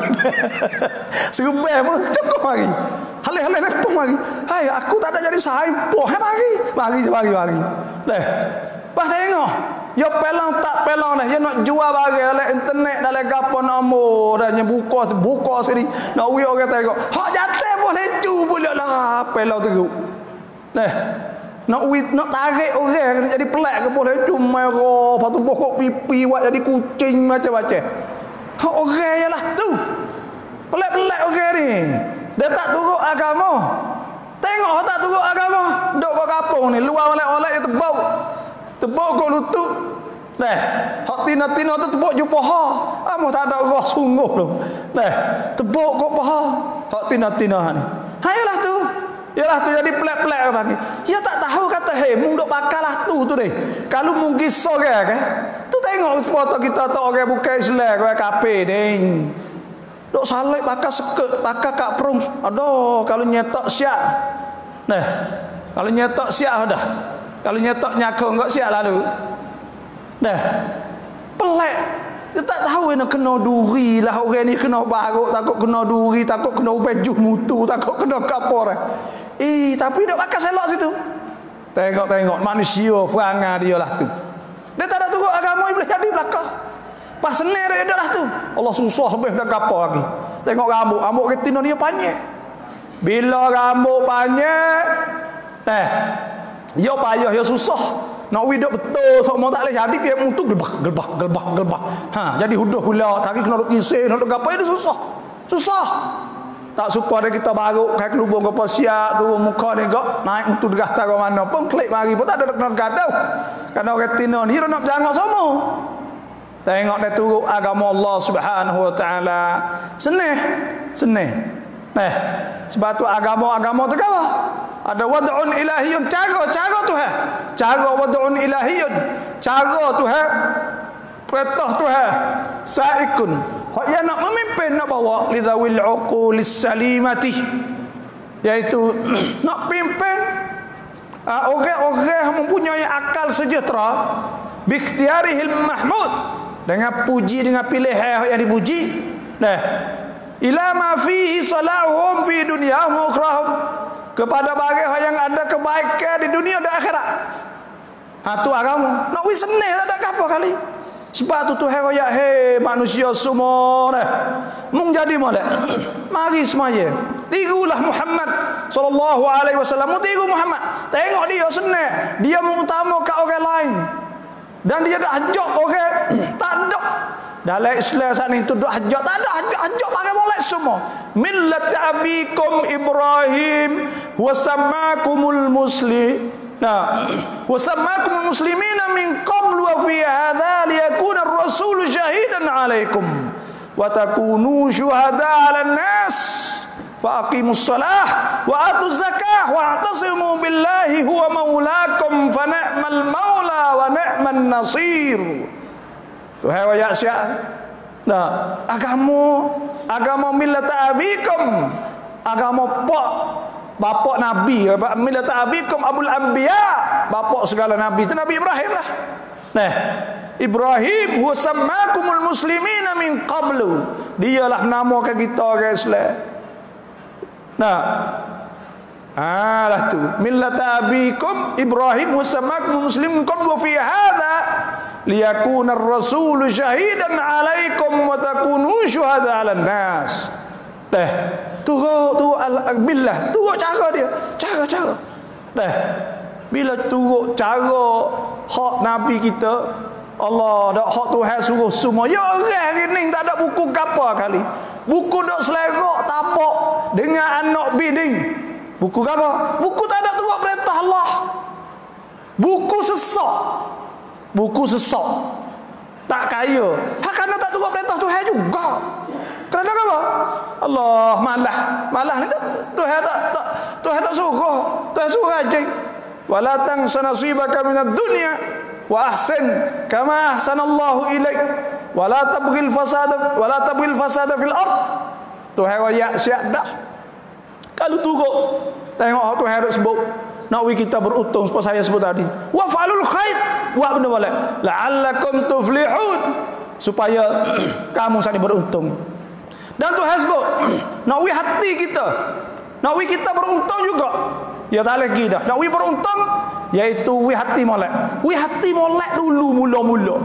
Serbai pun cukup lagi. Halih-halih lepung lagi. Hai, aku tak ada jadi saipoh. Bagi. Leh. Pas tengok. Ya pelang tak pelang dah. Ya nak jual barang dalam internet, dalam gapo nombor dah buka sini. Nak wi orang tengok. Hak jatuh boleh cu pula lah pelang tu. Leh. Nak tarik orang kena jadi pelak ke boleh cuma merah, lepas tu bokok pipi buat jadi kucing macam-macam. Hak orang je lah tu. Pelak-pelak orang ni. Dia tak turut agama. Tengok hak tak turut agama. Duk kat kampung ni, luar oleh-oleh dia tebau. Tebau kat lutut. Hak tina-tina tu tebuk je paha. Amah tak ada roh sungguh tu. Tebuk kat paha. Hak tina-tina ni. Hayalah tu. Yalah tu jadi pelak-pelak bagi. Dia tak tahu kata mung duk pakalah tu deh. Kalau mung kisah kan. Tu tengok foto kita tu orang bukan Islam, orang kafir ding. Duk salai pakai seket, pakai kak perung. Aduh, kalau nyetok siap. Kalau nyetok siap dah. Kalau nyetok nyakong enggak siap lalu. Pelak. Dia tak tahu nak kena duri lah orang ni, kena baruk, takut kena duri, takut kena baju mutu, takut kena kapor. Tapi dia pakai selok situ. Tengok manusia perangai dia lah tu. Dia tak ada turut agama, boleh jadi belakang. Pas senir dia lah tu. Allah susah lebih dah kapor lagi. Tengok rambut retina dia panjang. Bila rambut panjang, dia payah, dia susah. Nak hidup betul, semua tak boleh jadi dia mutu gelbah. Jadi huduh gula, tadi kena duk kisih, nak duk apa itu susah. Tak suka dia kita baru kai kelubung ke siap tu muka dia gak naik mutu degah taruh mana pun klik mari pun tak ada nak gadau. Karena retina ni dia nak jangan semua. Tengok dia turut agama Allah Subhanahu wa taala. Seneh. Sebab tu agama tu apa? Ada wad'un ilahiyun, cara Tuhan. Cara wad'un ilahiyun, cara Tuhan. Perintah Tuhan. Sa'ikun. Hak yang nak memimpin, nak bawa lidawil uqulis salimati. Iaitu nak pimpin orang-orang mempunyai akal sejahtera bi ikhtiarihil mahmud, dengan puji, dengan pilihan yang dipuji. Ila ma fihi salahuhum fi dunyahum wa ukhrahum, kepada barang yang ada kebaikan di dunia dan akhirat. Tu agama. Nak wis senang tak ada apa kali. Sebab tu Tuhan royak manusia semua mung jadi molek. Mari semaya. Tirulah Muhammad sallallahu alaihi wasallam. Tiru Muhammad. Tengok dia senang. Dia mengutamakan orang lain. Dan dia dah ajak orang tak ada. Dalam Islam saat ni tu dah ajak, tak ada ajak pakai molek semua. Millat abikum Ibrahim wa sammakumul muslim. Wa sammakumul muslimina min qablu wa fi hadha liyakuna ar-rasulu shahidan 'alaikum wa takunu syuhada 'alan nas fa aqimus salah wa atuz zakah wa atasimu billahi huwa maulakum fa ni'mal maula wa ni'man nasir. Tuhan wayak syak. Agama millat abikum, agama bapak Nabi, millat abikum abul anbiya, bapak segala nabi itu Nabi Ibrahim lah. Ibrahim huwa sammakumul muslimina min qablu, dialah namakan kita orang Islam. Lah tu millat abikum Ibrahim huwa sammakumul muslimin qablu fi hadha liyakuna ar-rasulu syahidan 'alaikum wa takunu syuhada 'alan nas. Tu al-billah, tu cara dia, cara. Bila turut cara hak nabi kita, Allah dak hak Tuhan suruh semua. Ya orang ni tak ada buku gapo kali. Buku dak selerak tapak dengan anak biding. Buku gapo? Buku tak ada turut perintah Allah. Buku sesak. Tak kaya. Kerana tak turut perintah Tuhan juga. Kerana apa? Allah malah ni Tuhan tak suruh. Tuhan suruh aja. Wala tansa nasibaka minad dunya wa ahsin kama ahsanallahu ilaik wala tabghil fasada fil ard. Tuhan royak siap dah. Kalau turut tengok Tuhan ada sebut nak kita beruntung seperti saya sebut tadi. Wa fa'alul khair, buat benda boleh. La'allakum tuflihun, supaya kamu sani beruntung. Dan Tuhan sebut nak hati kita, nak kita beruntung juga. Ya tak lagi dah. Nak beruntung iaitu hati molek. Hati molek dulu mula-mula.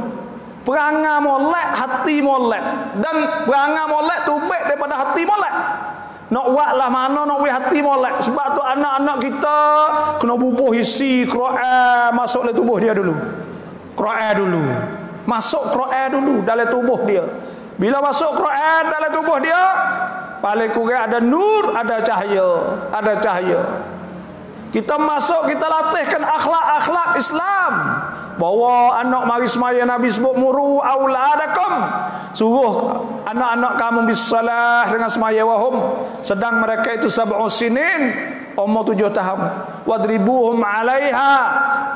Perangai molek, hati molek. Dan perangai molek tu baik daripada hati molek. Nak buat lah mana nak hati molek. Sebab tu anak-anak kita kena bubuh isi Quran masuk dalam tubuh dia dulu. Quran dulu. Masuk Quran dulu dalam tubuh dia. Bila masuk Quran dalam tubuh dia, paling kurang ada nur, ada cahaya. Ada cahaya. Kita masuk, kita latihkan akhlak-akhlak Islam. Bawa anak mari semaya, Nabi sebut muru auladakum, suruh anak-anak kamu bisalah dengan semaya wahum, sedang mereka itu sab'u sinin, umur 7 tahun. Wadribuhum 'alaiha,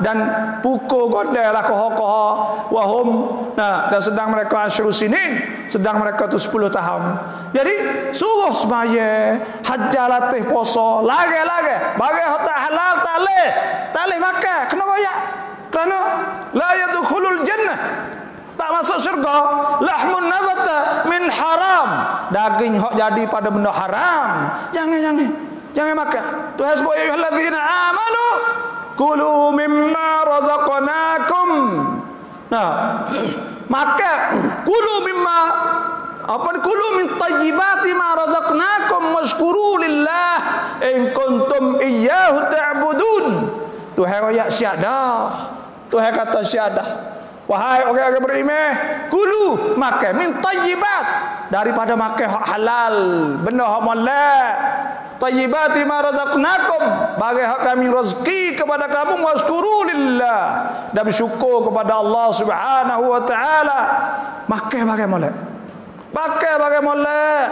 dan pukul godelah koha-koha wahum, nah, dan sedang mereka asyru sinin, sedang mereka itu 10 tahun. Jadi suruh semaya, hajjah, latih puasa, lagi-lagi bagi tak halal talih makan, kena royak. Kerana la yadkhulul jannah, tak masuk syurga, lahmun nabata min haram, daging hok jadi pada benda haram. Jangan makan. Tuhan sebut ayyuhallazina amanu kulu mimma razaqnakum. Nah, makan kulu mimma kulu min tayyibati ma razaqnakum washkuru lillah in kuntum iyyahu ta'budun. Tuhan royak siap dah. Tuhan kata siap dah. Wahai orang yang beriman, kulu makan min tayyibat, daripada makan hak halal, benda hak molek. Tayyibati ma razaqnakum, bagi hak kami rezeki kepada kamu, washkuru lillah, dan bersyukur kepada Allah Subhanahu wa taala. Makan bagi molek. Pakai bagi molek.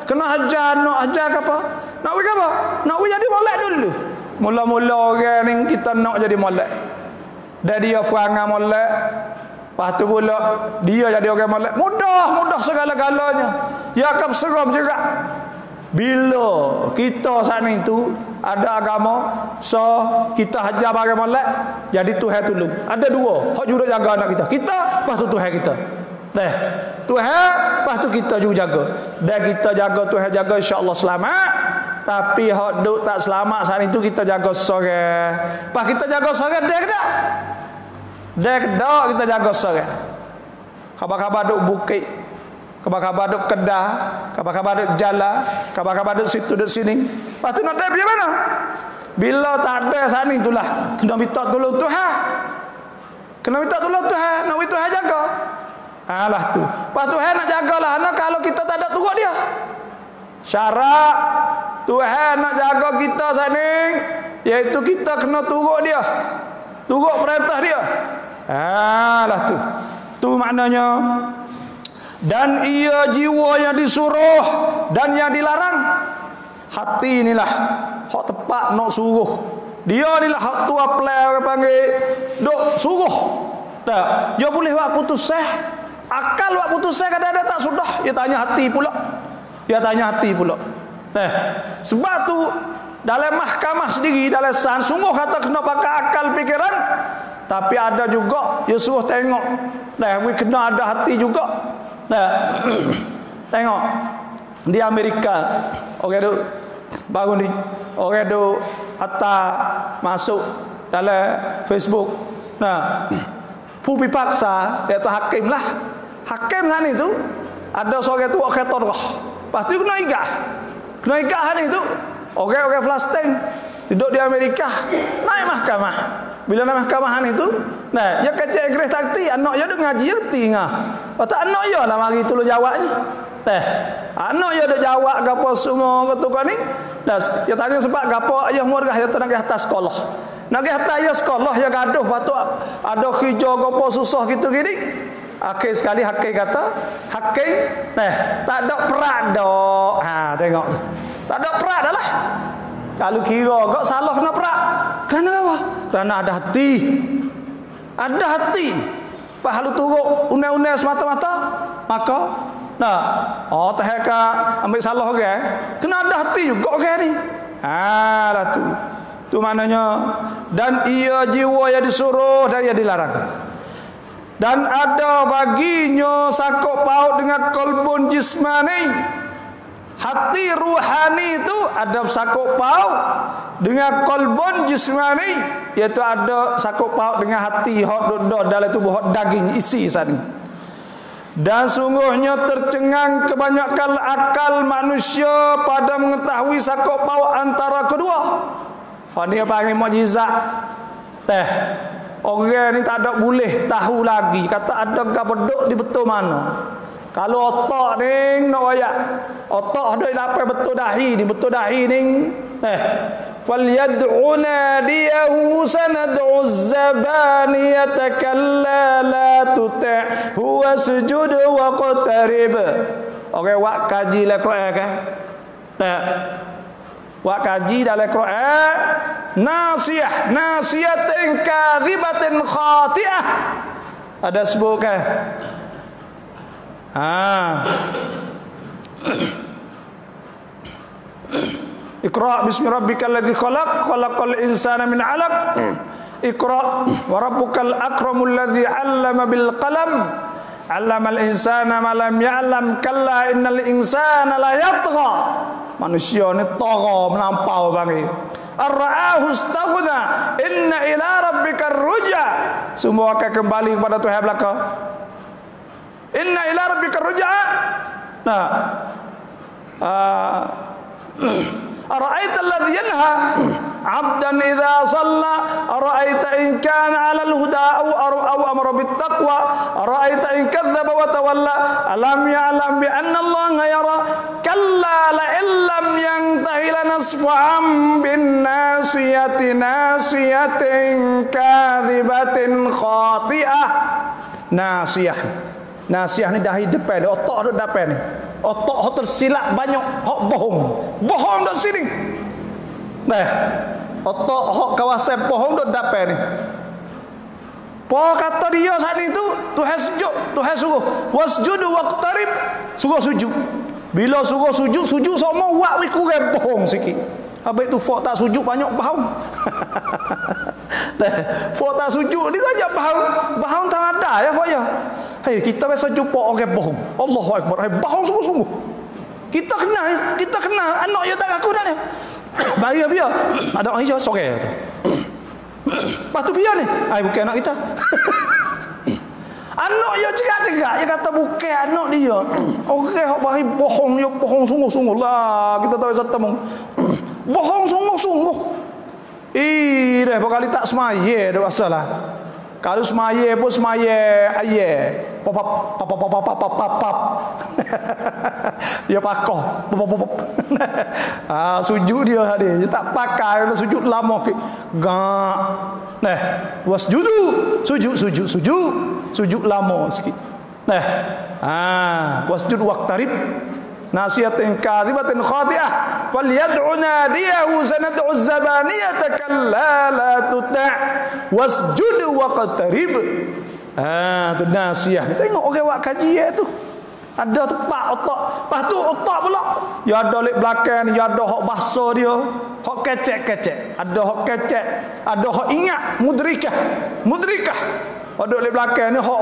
Kena hajar, nak hajar ke apa? Nak apa? Nak jadi molek dulu. Mula-mula orang ni kita nak jadi molek. Dan dia perangai molek. Lepas tu pula dia jadi orang molek. Mudah segala-galanya. Dia akan seram juga. Bila kita saat ni tu ada agama, so kita hajar bagi molek, jadi Tuhan tolong. Ada dua hak jurut jaga anak kita. Kita, lepas tu Tuhan kita. Tuhan, lepas tu kita juga jaga. Dan kita jaga, Tuhan jaga, insya-Allah selamat. Tapi hak duk tak selamat saat itu kita jaga sore. Pas kita jaga sore dek dak. Dek dak kita jaga sore. Khabar-khabar duk bukit, khabar-khabar duk Kedah, khabar-khabar duk Jala, khabar-khabar duk situ duk sini. Pas tu nak dek pergi mana? Bila tak ada saat ni itulah kena minta tolong Tuhan. Kena minta tolong Tuhan, nak Tuhan jaga. Alah tu. Pas Tuhan nak jagalah anak kalau kita tak ada turut dia. Syarat Tuhan nak jaga kita sana, iaitu kita kena turut dia, turut perintah dia. Alah tu. Tu maknanya. Dan ia jiwa yang disuruh dan yang dilarang. Hati inilah hak tepat nak suruh. Dia inilah hak tu apply orang panggil duk suruh. Tak, dia boleh buat putus akal buat putus kadang-kadang tak sudah. Dia tanya hati pula. Sebab tu dalam mahkamah sendiri, dalam san sungguh kata kena pakai akal fikiran, tapi ada juga dia suruh tengok. Kena ada hati juga. Tengok di Amerika orang tu baru ni, orang tu hatta masuk dalam Facebook. Pupi paksa iaitu hakim lah. Hakim sana itu ada seorang tu khatar roh. Lepas tu kena igah sana itu orang-orang Palestin duduk di Amerika naik mahkamah. Bila naik mahkamah sana itu, dia kata Inggeris takti anak dia duk ngaji erti ngah. Patut anak dia lah mari tolong jawabnya. Anak dia duk jawab gapo semua ketukan ni. Dia tanya sebab gapo ayah murah dia nak ke atas sekolah. Nak ke atas sekolah dia gaduh patut ada kerja gapo susah gitu gini. Akhir sekali hakim kata, tak ada perak dak. Tengok. Tak ada perak dah lah. Kalau kira kau salah kena perak. Kerana apa? Kerana ada hati. Ada hati. Pak halu turuk undang-undang semata-mata maka teh ka ambil salah ke kena ada hati juga ke ni. Lah tu maknanya. Dan ia jiwa yang disuruh dan ia dilarang. Dan ada baginya sakut paut dengan qalbun jismani. Hati ruhani itu ada sakut paut dengan qalbun jismani, iaitu ada sakut paut dengan hati hok dalam tubuh hok daging isi sana. Dan sungguhnya tercengang kebanyakan akal manusia pada mengetahui sakut paut antara kedua. Dia panggil mukjizat. Orang ni tak ada boleh tahu lagi kata ada ke beduk di betul mana. Kalau otak ni nak wayak, otak ada dapat betul dahi ni. فَلْيَدْعُ نَادِيَهُ سَنَدْعُ الزَّبَانِيَةَ كَلَّا لَا تُطِعْهُ وَاسْجُدْ وَاقْتَرِبْ. Orang wak kaji dalam Quran kan? Wak kaji dalam Quran, nasiyatin kadhibatin khati'ah. Ada sebut kan? Iqra bismi rabbikal ladzi khalaqal insana min 'alaq. Iqra wa rabbukal akramul ladzi 'allama bil qalam 'allamal insana ma lam ya'lam kalla innal insana la yatgha. Manusia ni tagha melampau bagi. Ar-ra'ahu istaghna inna ila rabbikar ruja. Semua akan kembali kepada Tuhan belaka. Inna ila rabbikar ruja. Ara'aita alladhi yanha 'abdan idza shalla ara'aita in kana 'ala al-huda aw amara bit-taqwa ara'aita in kadzdzaba wa tawalla alam ya'lam bi anna Allaha yara kalla la illam yantahi lanasfa'an bin nasiyatin kadhibatin khati'ah. Nasiah ni dahi depan dia, otak duk depan ni. Otak hok tersilap banyak hok bohong duk sini. Otak hok kawasan bohong duk depan ni. Po kata dia saat itu Tuhan suruh wasjudu waqtarib, suruh sujud. Bila suruh sujud semua wak wiku bohong sikit. Habis tu fok tak sujud banyak bohong. Fok tak sujud ni saja bohong tak ada ya fok ya. Kita biasa jumpa orang bohong. Allahu akbar. Bohong sungguh-sungguh. Kita kenal anak dia tak ngaku dah ni. Bahaya biar. Ada orang hijau sore tu. Lepas tu biar ni. Bukan anak kita. Anak dia cegak-cegak. Dia kata bukan anak dia. Orang bohong. Dia bohong sungguh-sungguh lah. Kita tak biasa temung. Bohong sungguh-sungguh. Dah berkali tak semaya dah masalah. Kalau semaya pun semaya ayah. Pap. Dia pakoh. Sujud dia hadir. Dia tak pakai sujud lama ke. Gak. Wasjudu. Sujud lama sikit. Wasjud waqtarib. Nasiyatin kadhibatin khati'ah falyad'u nadiyahu sanad'u zabaniyata kalla la tuta' wasjud waqtarib. Tu nasiah. Tengok orang buat kajian tu. Ada tepat otak. Lepas tu otak pula. Ya ada lek belakang, ya ada hak bahasa dia, hak kecek-kecek. Ada hak kecek, ada hak ingat, mudrikah. Ada lek belakang ni hak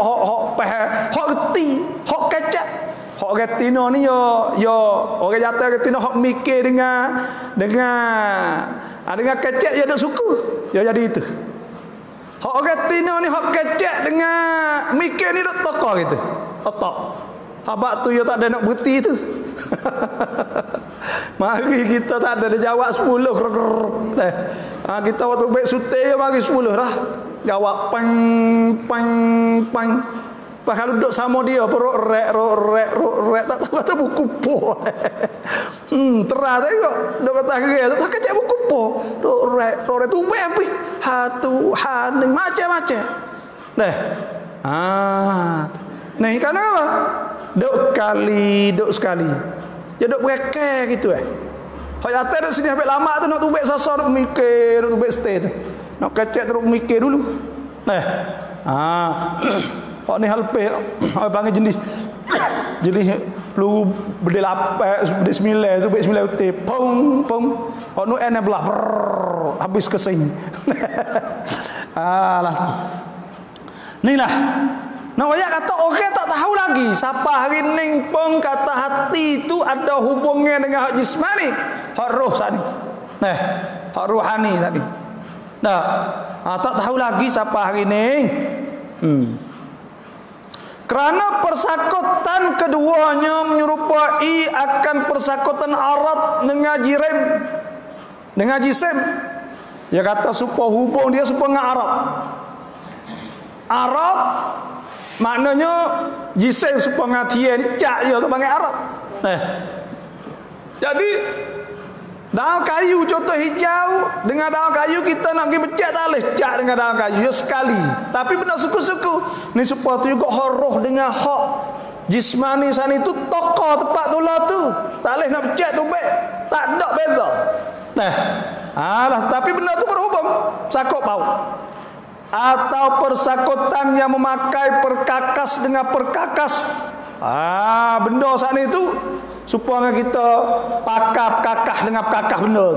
faham, hak reti, hak kecek. Hak retina ni yo orang jatuh retina hak mikir dengan kecek dia ada suku. Ya jadi itu. Hak retina ni hak kecek dengan mikir ni dak tokar gitu. Otak. Habaq tu dia tak ada nak berhenti tu. Mari kita tak ada jawab 10. Kita waktu baik sutir mari 10 dah. Jawab pang. Pas kalau duduk sama dia perut rek tak tahu kata buku po. Terah tengok duk kata gerai tak kecek buku po. Duk rek tu api. Tuhan macam-macam. Nih kan apa? Duk sekali. Dia duk bereke gitu Hak atas duk sini habis lama tu nak tubek sasar duk mikir, duk tubek stay tu. Nak kecek duk mikir dulu. Hak ni halpeh panggil jenis Jadi peluru berdelapan sembilan tu sembilan uti pung pung hok nu ene belah habis kesing. Alah. Inilah. Nah, waya kata okey tak tahu lagi siapa hari ning pun kata hati itu ada hubungnya dengan hak jismani, hak roh tadi. Nah, hak rohani tadi. Nah, tak tahu lagi siapa hari ini. Kerana persakutan keduanya menyerupai akan persakutan arat dengan jirim, dengan jisim. Dia kata supaya hubung dia supaya dengan arat. Arat maknanya jisim supaya dengan dia ni cak dia tu panggil arat. Jadi daun kayu contoh hijau dengan daun kayu kita nak pergi becat tak boleh cat dengan daun kayu ya sekali. Tapi benda suku-suku ni supaya tu juga roh dengan hak jismani sana itu tokoh tempat tulah tu. Tak boleh nak becat tu baik. Tak ada beza. Tapi benda tu berhubung sakut bau. Atau persakutan yang memakai perkakas dengan perkakas. Benda sana itu supaya kita kakah dengan kakah benda.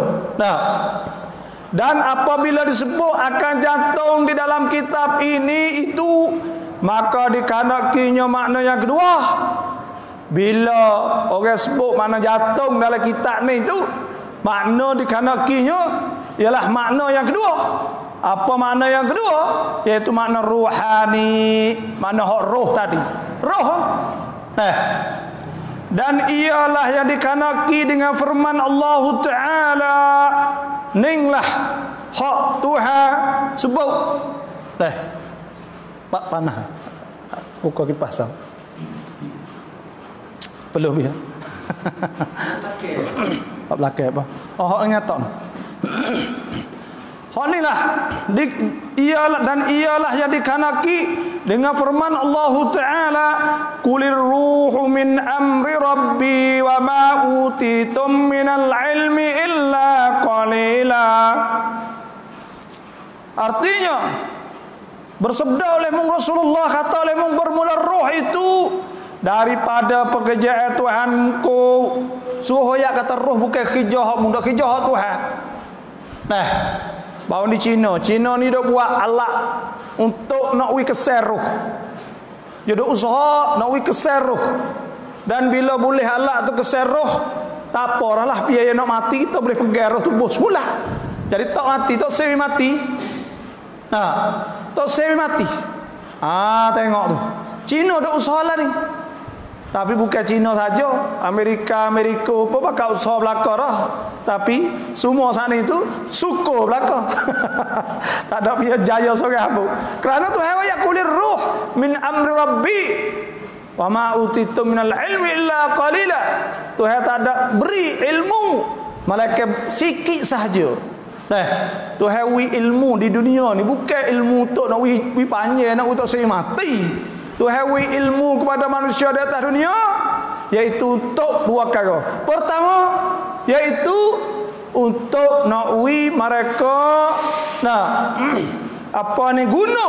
Dan apabila disebut akan jantung di dalam kitab ini itu, maka dikanakinya makna yang kedua. Bila orang sebut makna jantung dalam kitab ni itu, makna dikanakinya ialah makna yang kedua. Apa makna yang kedua? Iaitu makna ruhani, makna hak roh tadi. Roh. Dan ialah yang dikanaki dengan firman Allah Ta'ala, ninglah hak Tuhan sebut. Pak panah buka kipas sam. Belum ya. Pak belakang apa? Hak ngatok. Hak inilah ialah yang dikanaki dengan firman Allah Ta'ala, Qulir ruhu min amri rabbi wa ma utitum minal ilmi illa qalila. Artinya bersabda oleh Rasulullah, kata oleh bermula roh itu daripada pekerjaan Tuhanku. Suruh ya kata roh bukan kerja hak muda, kerja hak Tuhan. Baru di Cina ni dah buat alat untuk nak wi keser roh. Dia dah usaha nak wi keser roh. Dan bila boleh alat tu keser roh, tak apalah biaya nak mati kita boleh pegang roh tubuh semula. Jadi tak mati, tak sewi mati. Tak sewi mati. Tengok tu. Cina dah usaha lah ni. Tapi bukan Cina saja, Amerika apa pakai usaha belaka dah. Tapi semua sana itu syukur belaka. Tak ada pihak jaya seorang apa. Kerana Tuhan ayat kulir ruh min amri rabbi wa ma utitum minal ilmi illa qalila. Tuhan tak ada beri ilmu malaikat sikit sahaja. Tuhan wi ilmu di dunia ni bukan ilmu untuk nak wi panjang, nak untuk saya mati. Tuhan wi ilmu kepada manusia di atas dunia, iaitu untuk dua perkara. Pertama, iaitu untuk nak wi mereka guna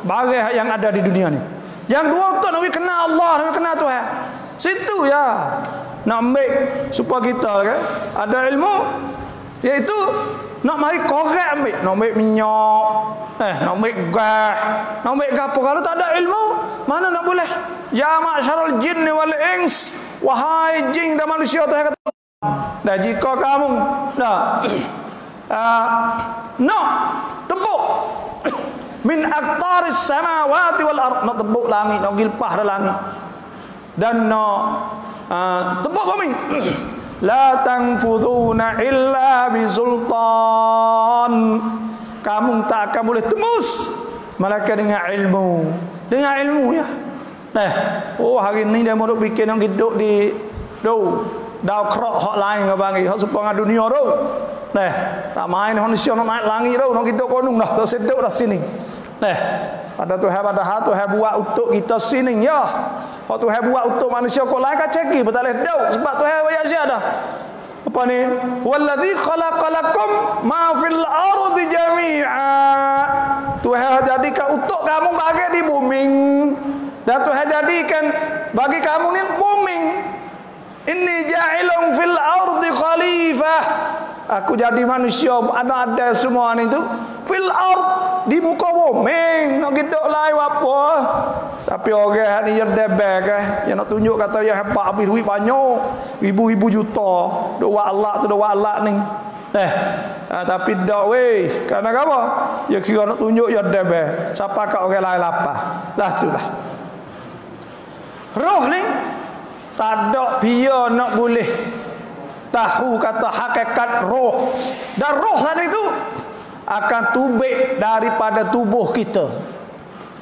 barang yang ada di dunia ni. Yang dua, untuk nak wi kenal Allah, nak wi kenal Tuhan. Situ ya nak ambil supaya kita ada ilmu, iaitu nak mari korek ambil, nak ambil minyak, nak ambil gas, nak ambil apa. Kalau tak ada ilmu, mana nak boleh? Ya ma'syarul jinni wal ins, wahai jin dan manusia, Tuhan kata. Dan jika kamu nak tebuk min aqtaris samawati wal ard, nak tebuk langit, nak gilpah dalam langit, dan nak tebuk bumi, la tanfuduna illa bisultan, kamu tak akan boleh tembus malaikat dengan ilmu. Dengan ilmu ya. Hari ni dia mau duk fikir nak hidup di dau krok hak lain ke bang, hak supaya dunia tu. Tak main manusia nak naik langit tu, nak hidup konung dah, tak seduk dah sini. Pada Tuhan, padahal Tuhan buat untuk kita sini ya. Hak Tuhan buat untuk manusia kau lain kan ceki, betul tak dau sebab Tuhan ayat dah. Apa ni? Wallazi khalaqalakum ma fil ardi jami'a. Tuhan jadikan untuk kamu bagai di bumi. Dan Tuhan jadikan bagi kamu ni booming. Inni ja'ilun fil ardi khalifah. Aku jadi manusia ada semua ni tu fil ard, di muka bumi. Nak hidup lain apa? Tapi orang ni yang debek yang nak tunjuk kata yang hebat habis duit banyak, ribu-ribu juta. Doa Allah tu doa Allah ni. Tapi dak weh. Kerana apa? Ya kira nak tunjuk yang debek. Siapa kat orang lain lapar. Lah itulah. Roh ni tak ada dia nak boleh tahu kata hakikat roh. Dan roh tadi itu akan tubik daripada tubuh kita.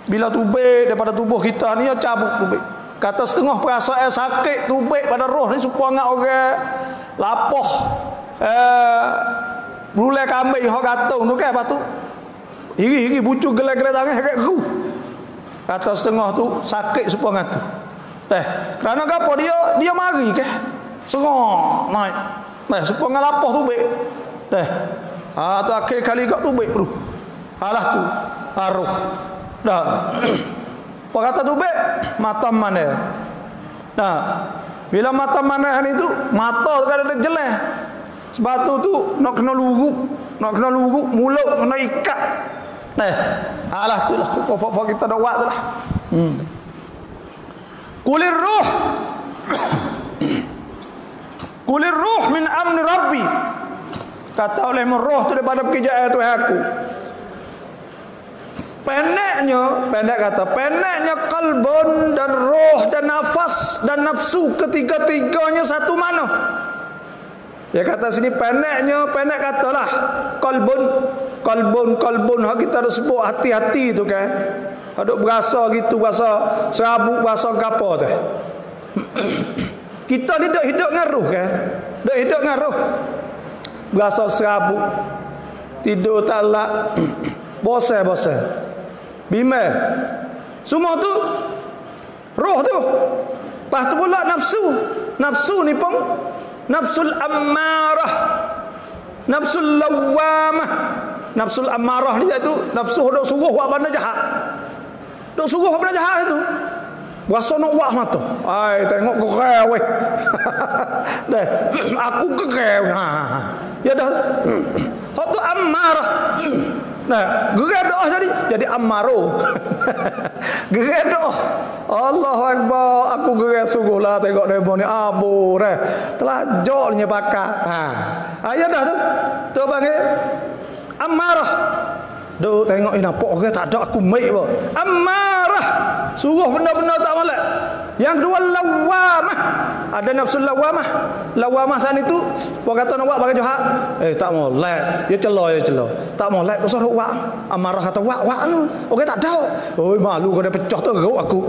Bila tubik daripada tubuh kita ni, dia cabut tubik. Kata setengah perasaan sakit tubik pada roh ni supaya ngak orang lapah. Bulai kambing hok gatung tu kan, lepas tu hiri-hiri bucu gelai-gelai tangan sakit ru. Kata setengah tu sakit supaya ngatu. Kerana apa dia mari ke? Serang naik. Supaya ngalapah tu baik. Tu akhir kali gak tu baik tu. Alah tu aruh. Dah. Apa kata tu baik? Mata mana? Nah, bila mata mana ni tu, mata kan ada jelas. Sebab tu nak kena luruk, mulut kena ikat. Alah tu lah. Apa kita dak buat tu lah. Kulir ruh min amni rabbi. Kata oleh roh tu daripada pekerjaan Tuhan aku. Pendeknya kalbun dan roh dan nafas dan nafsu, ketiga-tiganya satu mana. Dia kata sini pendek katalah kalbun kita ada sebut hati-hati tu kan. Ada berasa gitu, berasa serabut, berasa gapo tu. Kita ni dak hidup dengan roh kan? Dak hidup dengan roh. Berasa serabut. Tidur tak lelap. Bosan. Bimbang. Semua tu roh tu. Lepas tu pula nafsu. Nafsu ni pun nafsul ammarah. Nafsul lawamah. Nafsul ammarah ni iaitu nafsu dok suruh buat benda jahat. Dok suruh benda jahat itu. Berasa nak buat mata. Ai tengok gerai weh. Dah aku gerai. Ya dah. Hak tu ammarah. Nah, gerai doa jadi ammaro. Gerai doa. Allahu akbar, aku gerai sungguhlah tengok demo ni abu dah. Telajoknya pakar. Ya dah tu. Tu panggil ammarah. Duk tengok nampak orang tak ada aku maik apa. Ammarah. Suruh benda-benda tak molek. Yang kedua lawamah. Ada nafsu lawamah. Lawamah sana itu orang kata nak buat pakai jahat. Tak molek. Dia celah. Tak molek tu suruh buat. Amarah kata buat. Orang tak ada. Oi malu kau dah pecah teruk aku.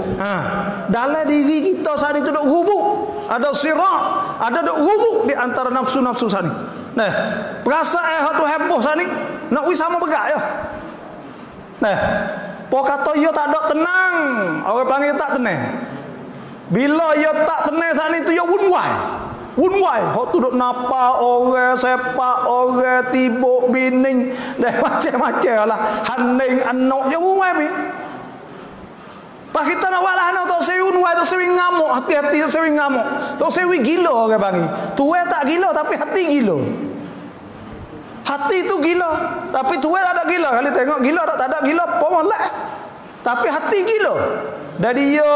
Dalam diri kita sana itu duk gubuk. Ada sirak, ada duk gubuk di antara nafsu-nafsu sana. Nah, perasaan hak tu heboh sana nak wi sama begak ya. Nah, po kata ia tak ada tenang. Orang panggil tak tenang. Bila ia tak tenang saat itu ia wunwai. Hak tu duk napa orang, sepak orang, tibuk bining dan macam-macam lah. Haning anak dia wunwai ni. Pak kita nak buat lah anak tak sewi wunwai, tak sewi ngamuk, hati-hati tak sewi ngamuk. Tak sewi gila orang panggil. Tuai tak gila tapi hati gila. Hati tu gila, tapi tuai tak ada gila. Kali tengok gila tak ada gila, apa malah. Tapi hati gila. Dan dia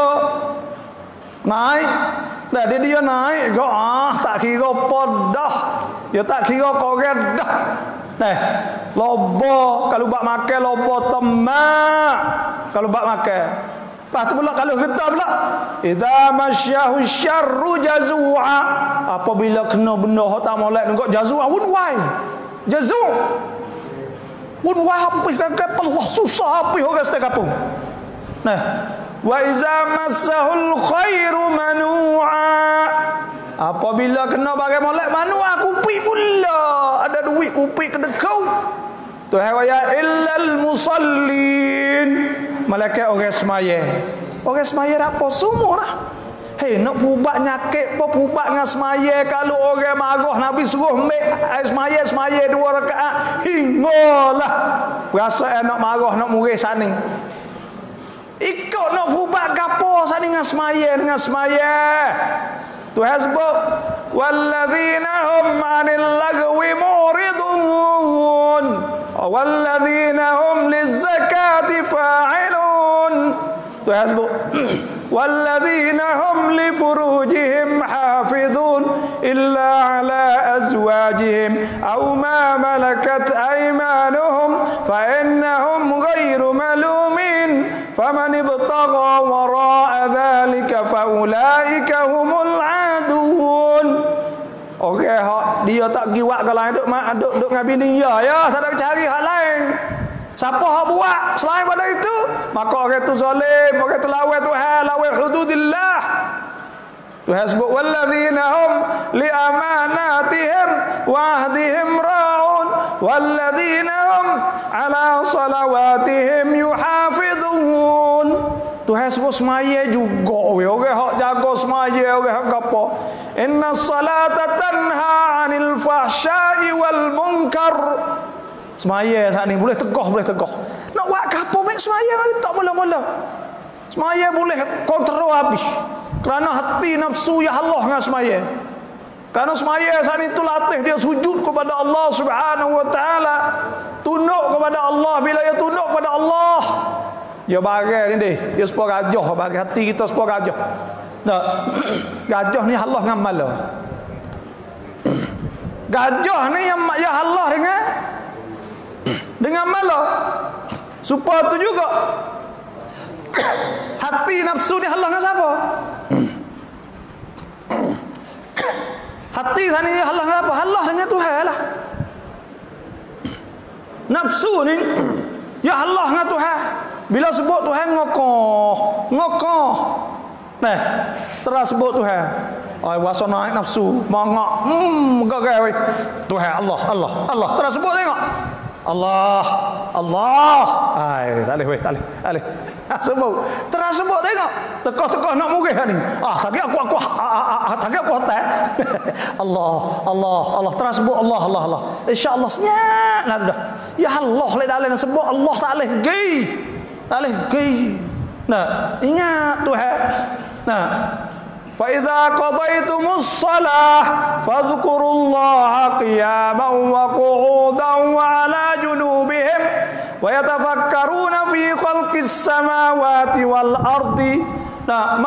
naik, tak kira podah. Dia tak kira korek dah. Lobo kalau buat makan lobo temak. Kalau buat makan. Lepas tu pula kalau kita pula idza masyahu syarru jazua. Apabila kena benda hak tak molek engkau jazua wunwai. Jazu. Wunwai habis kan Allah susah habis orang setek kampung. Wa iza massahul khairu manu'a. Apabila kena bagai molek manu'a kupi pula. Ada duit kupi kedekau. Tuhan waya illal musallin. Malaikat orang semaya. Orang semaya apa semua lah. Nak pubat nyakit apa pubat dengan semaya. Kalau orang marah Nabi suruh ambil semaya 2 rakaat hinggalah rasa nak marah nak murih saning. Ikut nak pubat gapo saat ni dengan semaya. Tuhan sebut walladzina hum 'anil lagwi muridun walladzina hum lizzakati fa'ilun. Tuhan sebut walladzina hum li furujihim hafizun illa ala azwajihim aw ma malakat aymanuhum fa innahum ghairu malumin faman ibtagha wara'a dhalika fa ulaika humul adun. Okey, dia tak pergi buat kalau duk dengan bini dia ya, tak ada cari hal lain. Siapa hak buat selain pada itu, maka orang itu zalim, orang itu lawan Tuhan, lawan hududillah. Tuhan sebut walladzina hum li amanatihim wa ahdihim ra'un walladzina hum ala salawatihim yuhafizun. Tuhan sebut semaya juga. Orang hak jaga semaya, orang hak apa? Inna salata tanha 'anil fahsya'i wal munkar. Semaya saat ni boleh tegah, boleh tegah. Nak buat apa baik semaya tak mula-mula. Semaya boleh kontrol habis. Kerana hati nafsu ya Allah dengan semaya. Kerana semaya saat itu latih dia sujud kepada Allah Subhanahu wa taala. Tunduk kepada Allah. Bila dia tunduk kepada Allah, dia bagai ni deh. Dia sepuluh gajah bagi hati kita sepuluh gajah. Nah, gajah ni Allah ngamal. Gajah ni yang ya Allah dengan malah. Supaya tu juga hati nafsu ni Allah dengan siapa? Hati sana ni Allah dengan apa? Allah dengan Tuhan lah. Nafsu ni ya Allah dengan Tuhan. Bila sebut Tuhan ngokoh. Nah, terus sebut Tuhan. Ai wasa naik nafsu, mangak. Gagal Tuhan Allah. Terus sebut tengok. Allah. Ai, tak boleh. Sebut. Terus sebut tengok. Tekah-tekah nak murih ni. Sakit aku hotel. Allah. Terus sebut Allah. Insya-Allah senyap nak dah. Ya Allah lek dalam sebut Allah tak boleh gi. Nah, ingat Tuhan. Nah, fa idza qadaytumus shalah fadhkurullaha qiyaman wa qu'udan wa 'ala junubihim wa yatafakkaruna fi khalqis samawati wal ardi. Nah,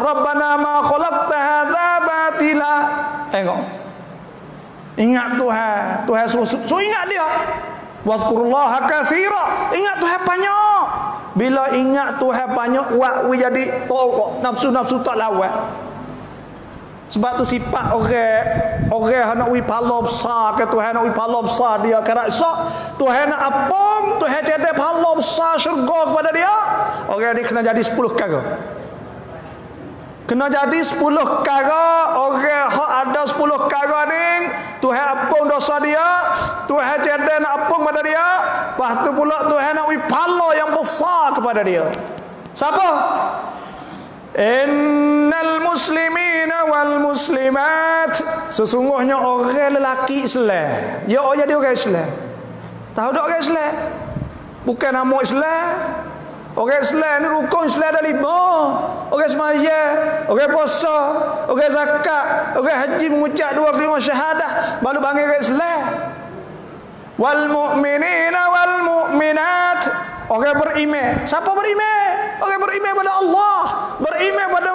rabbana ma khalaqta hadza batila. Tengok. Ingat Tuhan suruh ingat dia. Wadhkurullaha katsira. Ingat Tuhan banyak. Bila ingat Tuhan banyak, buat jadi tahu nafsu-nafsu tak lawan. Sebab tu sifat orang nak wi pahala besar ke Tuhan nak wi pahala besar dia kerana Tuhan nak apung, Tuhan cedek pahala besar syurga kepada dia. Orang ni kena jadi 10 perkara. Kena jadi 10 perkara. Orang hak ada 10 perkara ni, Tuhan apung dosa dia, Tuhan cedek nak apung pada dia. Lepas tu pula Tuhan nak wi pahala yang besar kepada dia. Siapa? Innal muslimina wal muslimat. Sesungguhnya orang lelaki Islam, ya jadi orang Islam. Tahu tak orang Islam? Bukan nama Islam. Orang Islam ni rukun Islam ada 5. Orang semaya, orang puasa, orang zakat, orang haji mengucap 2 kalimah syahadah baru panggil orang Islam. Wal mu'minina wal mu'minat. Orang beriman. Siapa beriman? Orang beriman pada Allah, beriman pada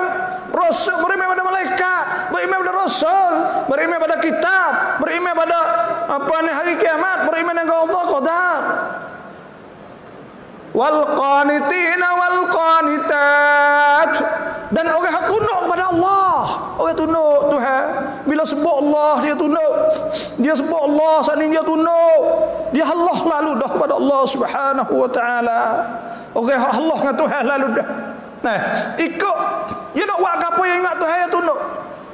Rasul, beriman pada malaikat, beriman pada Rasul, beriman pada kitab, beriman pada hari kiamat, beriman dengan Allah qadar. Wal qanitina wal qanitat. Dan orang yang tunduk kepada Allah. Orang tunduk Tuhan. Bila sebut Allah dia tunduk. Dia sebut Allah saat ini dia tunduk. Dia Allah lalu dah kepada Allah Subhanahu wa taala. Orang Allah dengan Tuhan lalu dah. Nah, ikut. Dia nak buat apa yang ingat Tuhan dia tunduk.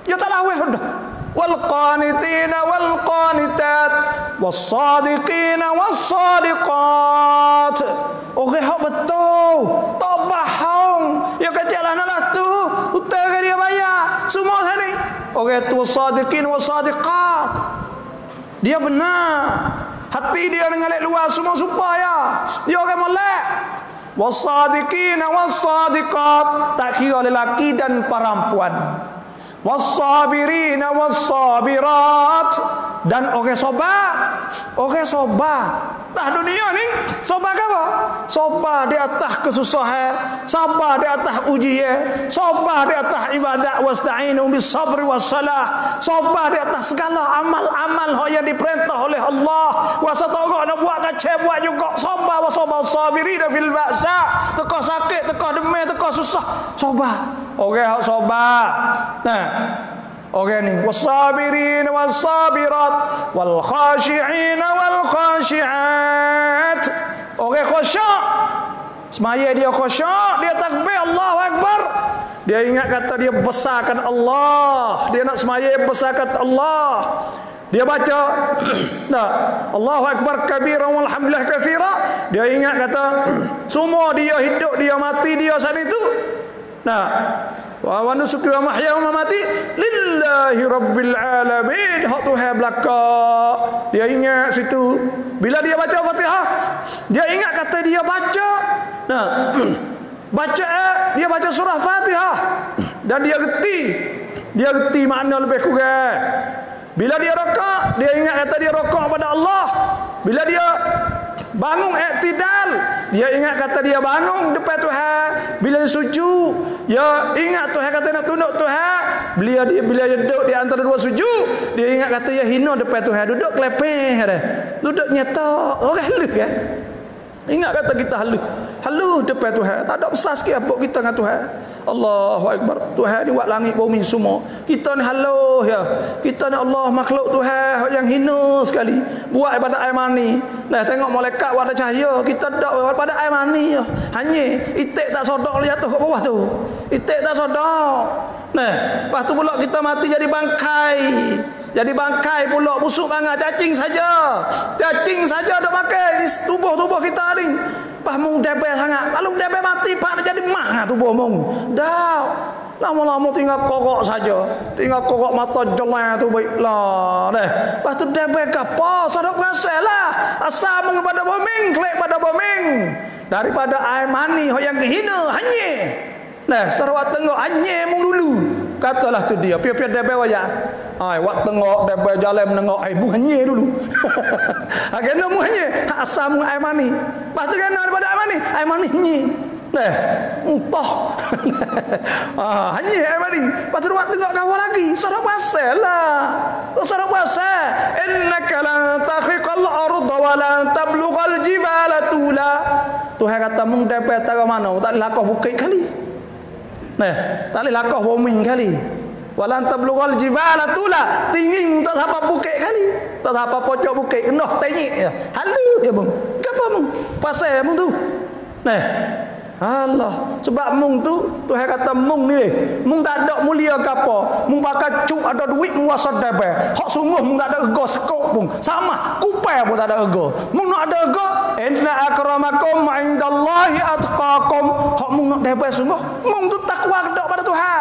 Dia tak lawan dah. Wal qanitina wal qanitat was sadiqina was sadiqat. Orang hak betul, tak bohong. Yang kecil lah tu, hutang dia bayar. Semua sini. Orang tu sadiqin was sadiqat. Dia benar. Hati dia dengan lek luar semua supaya. Dia orang molek. was-sadiqina was-sadiqat, tak kira lelaki dan perempuan, was-sabirina was-sabirat, dan orang sabar. Tah dunia ni sabar ke apa? Sabar di atas kesusahan, sabar di atas ujian, sabar di atas ibadat, wasta'inu bis-sabri was-salah, sabar di atas segala amal-amal yang diperintah oleh Allah. Wasa togok nak buat kacau buat juga, sabar sabirina fil ba'sa, teka sakit, teka demam, teka susah, sabar. Orang sabar. Nah, orang ni was-sabirin was-sabirat wal khashi'in wal khashi'at. Orang khusyuk, semaya dia khusyuk, dia takbir Allahu Akbar, dia ingat kata dia besarkan Allah, dia nak semaya besarkan Allah. Dia baca nah, Allahu Akbar kabiran walhamdulillah katsira, dia ingat kata semua dia hidup, dia mati, dia saat itu. Nah, wa nusuki wa mahya wa mamati lillahi rabbil alamin. Hak Tuhan belakang, dia ingat situ. Bila dia baca Fatihah, dia ingat kata dia baca. Nah, dia baca surah Fatihah dan dia reti makna lebih kurang. Bila dia rakaat, dia ingat kata dia rakaat pada Allah. Bila dia bangun i'tidal, dia ingat kata dia bangun depan Tuhan. Bila dia sujud, dia ingat Tuhan kata nak tunduk Tuhan. Bila dia duduk di antara dua sujud, dia ingat kata dia hina depan Tuhan. Duduk kelepeh dah. Duduk nyata. Orang halus kan? Ingat kata kita halus depan Tuhan. Tak ada besar sikit apa kita dengan Tuhan. Allahu Akbar. Tuhan ni buat langit bumi semua. Kita ni halus ya. Kita ni Allah makhluk Tuhan yang hina sekali. Buat pada air mani. Nah, tengok malaikat buat ada cahaya, kita dak pada air mani ya. Hanya itik tak sodok jatuh ke bawah tu. Itik tak sodok. Nah, lepas tu pula kita mati jadi bangkai. Jadi bangkai pula, busuk banget, cacing saja dah pakai tubuh kita ni. Pas mung debel sangat. Kalau debel mati pak dia jadi mah tubuh mung. Dah. Lama-lama tinggal kokok saja. Tinggal kokok mata jelek tu baiklah. Lepas tu debel apa? Sadok rasalah. Asal mung pada boming, klik pada boming. Daripada air mani yang kehina hanya. Nah, sarawak tengok hanya mung dulu. Katalah tu dia, piap-piap debel waya. Ai, wak tengok debel jalan menengok ai mung hanya dulu. Agak mung hanya asal mung air mani. Lepas tu kena daripada air mani hanya. Nah, mutah. Hanya air mani. Lepas tu wak tengok kawan lagi, sarap pasal lah. Sarap pasal. Innaka lan takhriqal arda wa lan tablughal jibala tula. Tuhan kata mung debel tara mana, tak lakah bukit kali. Nah, tak boleh lakah bombing kali. Walan tablughal jibala tula, tinggi tak sampai bukit kali. Tak sampai pojok bukit kena tengik ya. Halu ya bang. Gapo mung? Pasal mung tu. Nah, Allah, sebab mung tu Tuhan kata mung ni, mung tak ada mulia ke apa. Mung bakal cuk ada duit mung wasat debel. Hak sungguh mung tak ada rega sekok pun. Sama, kupai pun tak ada rega. Mung nak ada rega, inna akramakum indallahi atqakum. Hak mung nak debel sungguh, mung tu takwa kedak pada Tuhan.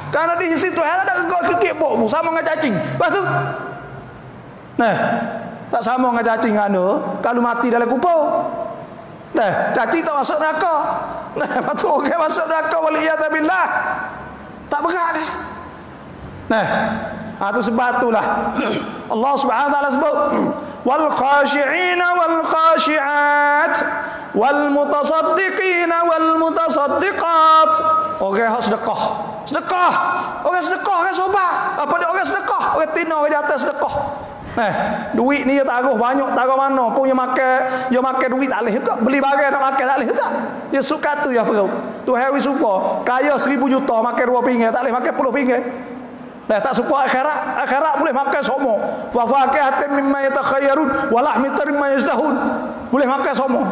Karena di sisi Tuhan ada rega kekik pok mung sama dengan cacing. Lepas tu nah, tak sama dengan cacing anu kalau mati dalam kubur. Nah, cacing tak masuk neraka. Nah, lepas tu orang masuk neraka waliyadzubillah. Tak berat dah. Nah, itu sebab itulah Allah Subhanahu wa taala sebut wal khashi'ina wal khashi'at wal mutasaddiqina wal mutasaddiqat. Orang sedekah. Orang sedekah, orang sobat. Apa dia orang sedekah? Orang tina, orang jatuh sedekah. Duit ni dia taruh banyak, taruh mana pun dia makan duit tak boleh juga. Beli barang nak makan tak boleh juga. Dia suka tu ya perut. Tu hari suka kaya 1,000 juta makan 2 pinggir, tak boleh makan 10 pinggir. Tak suka akhirat boleh makan semua. Wa faqihatin mimma yatakhayyarun wa lahmi mimma yazdahun. Boleh makan semua.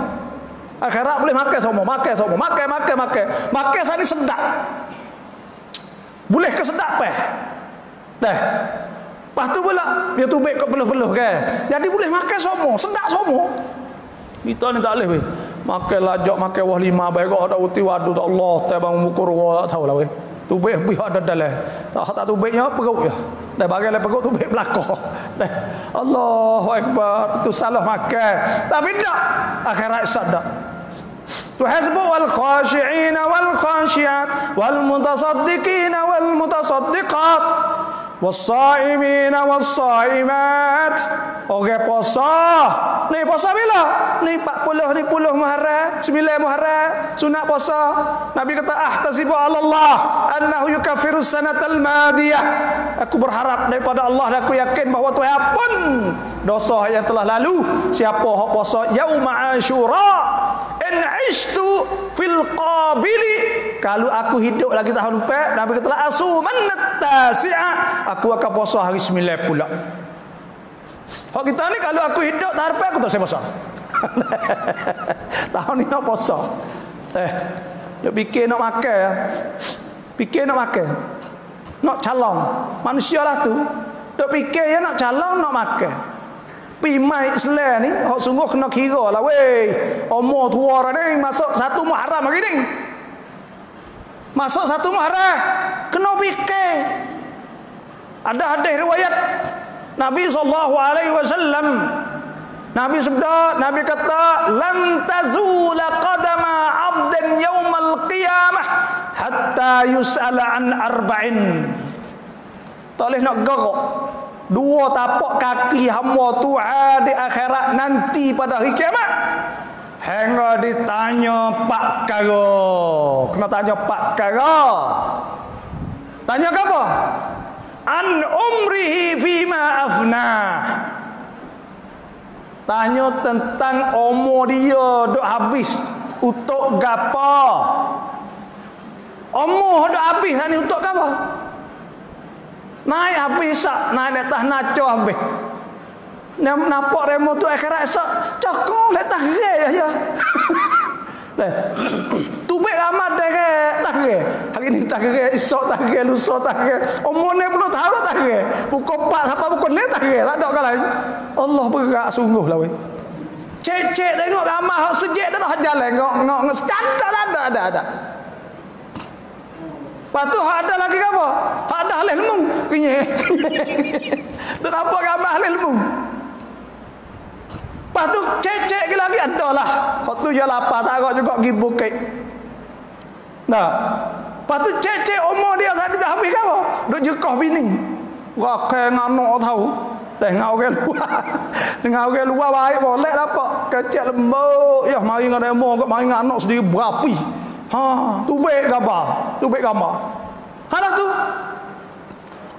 Akhirat boleh makan semua, makan. Makan sani sedap. Boleh ke sedap Lepas tu pula dia tubik kat peluh-peluh kan. Jadi boleh makan semua, sedap semua. Kita ni tak boleh weh. Makan lajak, makan wah 5 baik ada uti wadu tak Allah, tabang mukur tak tahu lah weh. Tubik habis ada dalam. Tak tubiknya perut ya. Dah bagi le perut tubik belakang. Allahu akbar. Itu salah makan. Tapi tak akhirat sadaq. Tuhan sebut wal khashi'ina wal khashi'at wal mutasaddiqina wal mutasaddiqat was-sha'imina was-sha'imat. Orang puasa ni puasa bila? Ni 40 ni 10 Muharram, 9 Muharram sunat puasa. Nabi kata ahtasibu 'ala Allah annahu yukaffiru sanatal madiyah. Aku berharap daripada Allah dan aku yakin bahawa Tuhan pun dosa yang telah lalu. Siapa hak puasa yaum Asyura in ishtu fil qabili, kalau aku hidup lagi tahun depan, Nabi kata asuman tasi'a, aku akan puasa hari 9 pula. Hak kita ni kalau aku hidup tahun depan aku tak saya puasa. Tahun ni nak puasa. Dia fikir nak makan ya. Fikir nak makan. Nak calon. Manusia lah tu. Dia fikir ya nak calon nak makan. Pimai Islam ni hak sungguh kena kira lah weh. Umur tua dah ni masuk 1 Muharram lagi ni. Masuk 1 Muharram kena fikir. Ada hadis riwayat Nabi SAW. Nabi sabda, Nabi kata lan tazula qadama 'abdin yaumal qiyamah hatta yus'ala an arba'in. Tak boleh nak gerak 2 tapak kaki hamba Tuhan di akhirat nanti pada hari kiamat hingga ditanya 4 perkara. Kena tanya 4 perkara. Tanya apa? An umrihi fima afnah. Tanya tentang umur dia duk habis untuk gapo. Umur duk habis ni untuk gapo? Naik habis sak, naik atas naco habis. Nampak remo tu akhirat sak, cokong letak gerai ya. Tubik amat dah ke tak gerai. Hari ni tak gerai, esok tak gerai, lusa tak gerai. Umur ni 10 tahun tak gerai. Pukul 4 sampai pukul 5 tak gerai. Tak ada kan lain. Allah bergerak sungguh lah weh. Cek-cek tengok ramah hak sejek dah jalan ngok standar ada. Lepas tu hak ada lagi apa? Hak ada halil mung. Kenyek. Tak apa ramah halil mung. Lepas tu cek lagi ada lah. Hak tu je lapar tak agak juga pergi bukit. Nah. Lepas tu cek umur dia tadi dah habis apa? Duk jekah bini. Rakai nganak tahu. Tengok orang luar. Dengan orang luar baik boleh dapat. Kecil lembut. Ya mari dengan demo kau mari dengan anak sendiri berapi. Tu baik gambar. Halah tu.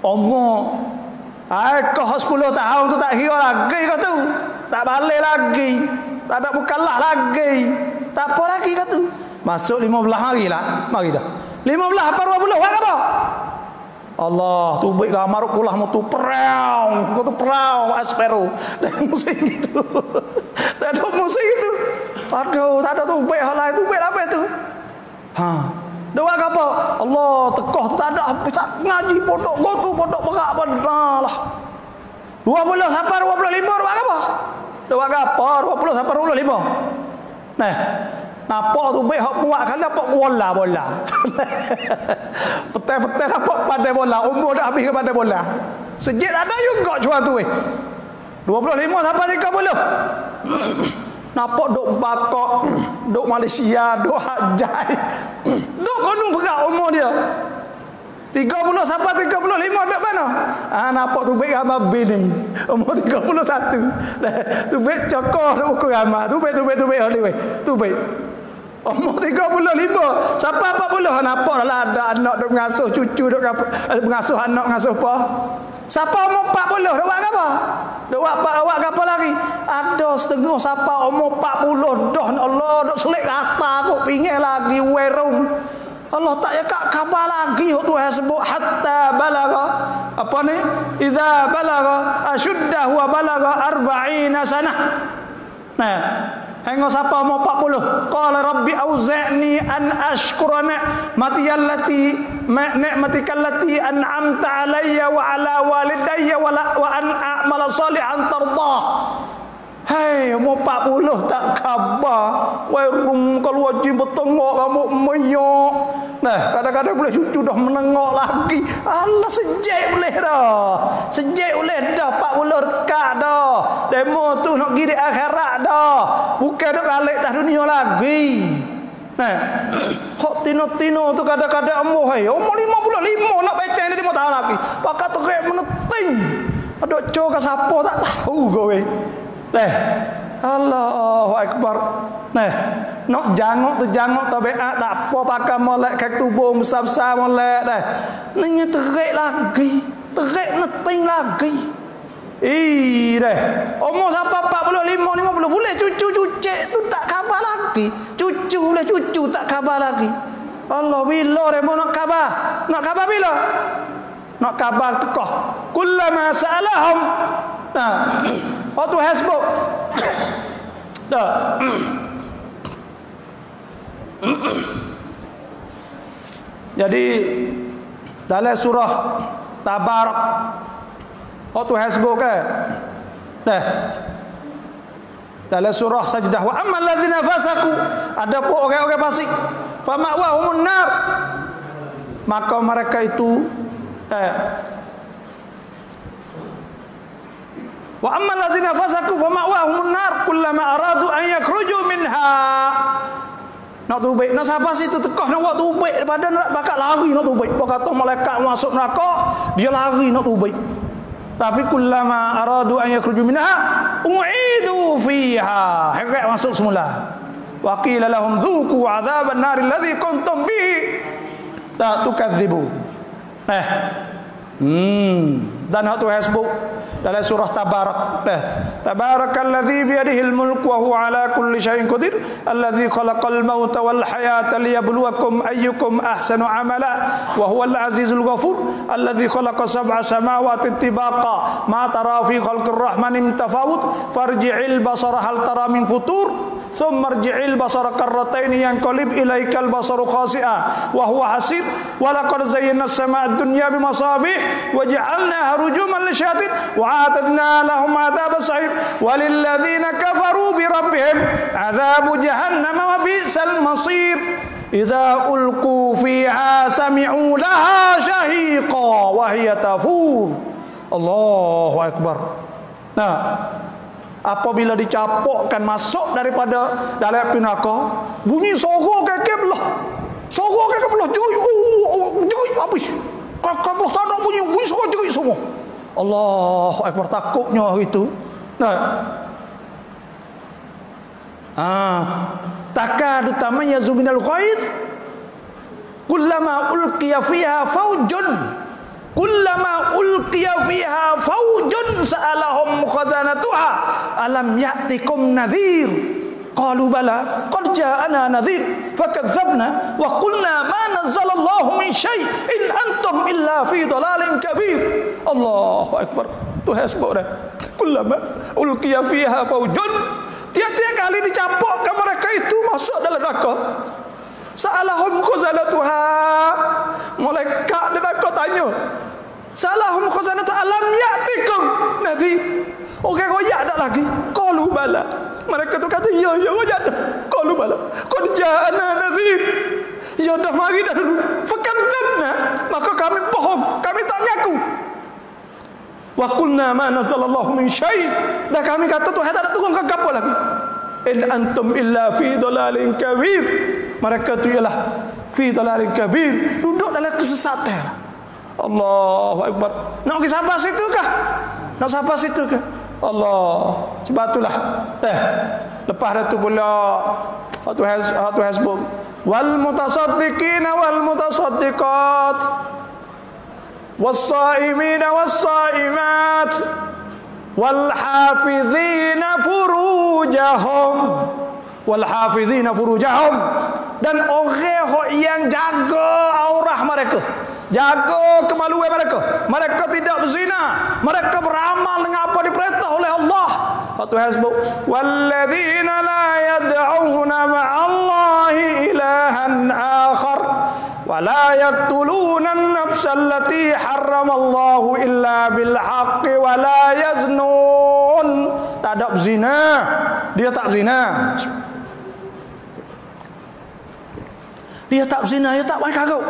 Umur kau 10 tahun tu tak kira lagi kau tu. Tak balik lagi. Tak ada mukallaf lagi. Tak apa lagi kau tu. Masuk 15 hari lah. Mari dah. 15 apa 20 buat apa? Allah tu baik gambar pulah mu tu perau. Kau tu perau aspero. Dan musim gitu. Tak ada musim gitu. Aduh, tak ada tu baik hal lain tu baik apa itu? Doa apa? Allah tekoh tu tak ada habis tak ngaji pondok kau tu pondok berak pada lah. 20 sampai 25 doa apa? Doa apa? 20 sampai 25. Nah, nampak tu baik hak kuat kali apa bola. Petai-petai nampak pandai bola, umur dah habis kepada bola. Sejak ada juga cuan tu 25 sampai 30. Nampak duk bakok, duk Malaysia, duk hajai. Duk konung berat umur dia. 30 sampai 35 duk mana? Nampak tu baik gambar bini. Umur 31. Tu baik cokor duk ukur gambar. Tu baik oleh. Tu baik. Umur 35 sampai 40 nampak lah ada anak duk mengasuh cucu duk mengasuh anak mengasuh apa. Siapa umur 40 duk buat apa? Duk buat apa lagi? Ada setengah siapa umur 40 dah Allah duk selik rata kok pingin lagi werung. Allah tak yakat khabar lagi Tuhan sebut hatta balagha apa ni? Idza balagha ashuddahu wa balagha 40 sanah. Nah, hingga siapa umur 40 qala rabbi auzi'ni an ashkura ni'matika allati an'amta alayya wa ala walidayya wa an a'mala salihan tardah. Hei, umur 40 tak khabar. Werum kalau wajib bertengok rambut menyok. Nah, kadang-kadang boleh cucu dah menengok lagi. Allah sejak boleh dah. Sejak boleh dah 40 rekat dah. Demo tu nak pergi di akhirat dah. Bukan duk balik dah dunia lagi. Nah, hok tino-tino tu kadang-kadang umur hai. Umur 55 nak baca ni 5 tahun lagi. Pakat terek meneting. Ada cok ke siapa tak tahu kowe. Allahu akbar. Nak jangok tu tabiat tak apa pakai molek kaki tubuh besar-besar molek dah. Ni terek lagi. Terek neting lagi. Dah. Umur sampai 45 50 boleh cucu-cucuk tu tak khabar lagi. Cucu boleh cucu tak khabar lagi. Allah bila remo nak khabar? Nak khabar bila? Nak khabar tekah. Kullama sa'alahum. Waktu hasbuk. Dah. Jadi dalam surah Tabarak waktu hasbuk ke? Dah. Dalam surah Sajdah wa ammal ladzina fasaku, ada pun orang-orang fasik, fa ma'wahumun nar, maka mereka itu wa ammal ladzina fasaku fa ma'wahumun nar kullama aradu an yakhruju minha. Nak tubik, nak siapa situ tekah nak buat tubik daripada nak bakal lari nak tubik. Apa kata malaikat masuk neraka, dia lari nak tubik. Tapi kullama aradu an yakhruju minha u'idu fiha. Hak masuk semula. Wa qila lahum dzuqu 'adzaban nar alladzi kuntum bihi la tukadzibu. Dan hak tu hasbuk dalam surah Tabarak. Tabarakalladzi biyadihil mulku wa huwa ala kulli syai'in qadir alladzi khalaqal mauta wal hayata liyabluwakum ayyukum ahsanu amala wa huwal azizul ghafur alladzi khalaqa sab'a samawati tibaqa ma tara fi khalqir rahmani min tafawut farji'il basara hal tara min futur thumma irji'il basara karratain yanqalib ilaikal basaru khasi'a wa huwa hasib wa laqad zayyana as-samaa'a ad-dunya bimasabih wa ja'alnaha rujuman lisyayatin wa a'tadna lahum 'adzabas sa'ir walil ladzina kafaru bi rabbihim 'adzabu jahannam wa bi'sal masir idza ulqu fiha sami'u laha shahiqa wa hiya tafur. Allahu akbar. Apabila dicapokkan masuk daripada dalam api neraka, bunyi sorok kekep lah. Sorok kekep lah. Jerit habis. Kekep lah tak ada bunyi sorok jerit semua. Allahu akbar, takutnya hari itu. Takadu tamayyazu minal ghaid kullama ulqiya fiha faujun sa'alahum khazanatuha alam ya'tikum nadhir qalu bala qad ja'ana nadhir fakadzabna wa qulna ma nazzalallahu min syai' in antum illa fi dhalalin kabir. Allahu akbar. Tu hasbuk dah. Kullama ulqiya fiha faujun, tiap-tiap kali dicapokkan mereka itu masuk dalam neraka. Sa'alahum khazanatuha, malaikat neraka tanya, Salahum khazanatu alam ya'tikum nadhir. Orang royak tak lagi. Qalu bala. Mereka tu kata ya royak dah. Qalu bala. Qad ja'ana nadhir. Ya dah mari dah dulu. Fakadzabna, maka kami bohong, kami tak ngaku. Wa qulna ma nazzalallahu min syai'. Dah kami kata Tuhan tak ada turun ke apa lagi. In antum illa fi dhalalin kabir. Mereka tu ialah fi dhalalin kabir, duduk dalam kesesatan. Allahu akbar. Nak pergi sampai situ kah? Nak sampai situ kah? Allah. Sebab itulah. Lepas itu pula hatu hasbuk wal mutasaddiqina wal mutasaddiqat was-saimina was-saimat wal hafizina furujahum dan orang yang jaga aurah mereka, jaga kemaluan mereka. Mereka tidak berzina, mereka beramal dengan apa diperintah oleh Allah. Satu hasbuk walladzina la yad'una ma'allahi ilahan akhar wa la yaqtuluna an-nafsa allati harramallahu illa bil haqqi wa la yaznun. Tak ada berzina, dia tak berzina. Dia tak berzina, dia tak main karut.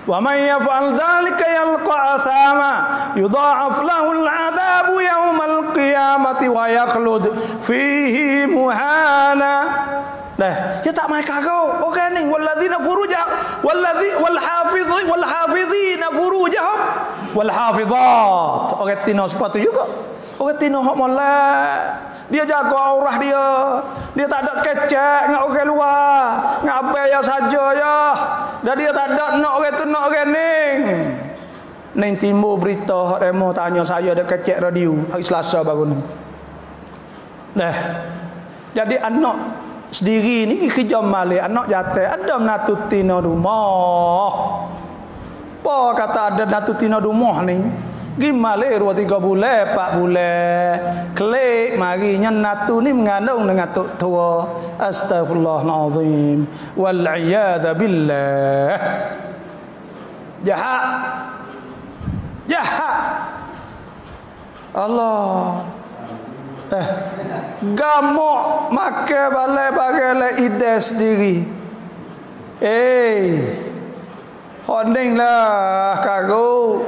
Wa may yaf'al dzalika yalqa athama yudha'af lahu al'adhabu yawmal qiyamati wa yakhlud fihi muhana. Dah, dia tak mai kagau. Orang ni walladzina furujah wal hafizina furujahum wal hafizat. Orang tino sepatu juga. Orang tino hak molek. Dia jaga aurah dia. Dia tak ada kecek dengan orang luar. Dengan abai ya saja ya. Dan dia tak ada nak orang tu nak orang ning. Ning timbul berita hak demo tanya saya ada kecek radio hari Selasa baru ni. Dah. Jadi anak sendiri ni kerja malik, anak jatuh ada natutino rumah. Apa kata ada natutino rumah ni? Gimale 2-3 bulan 4 bulan klik marinya natu ni mengandung dengan tok tua. Astagfirullahalazim wal iyad billah. Jahat Allah gamok makan balai bagai ide sendiri. Honing lah kagau.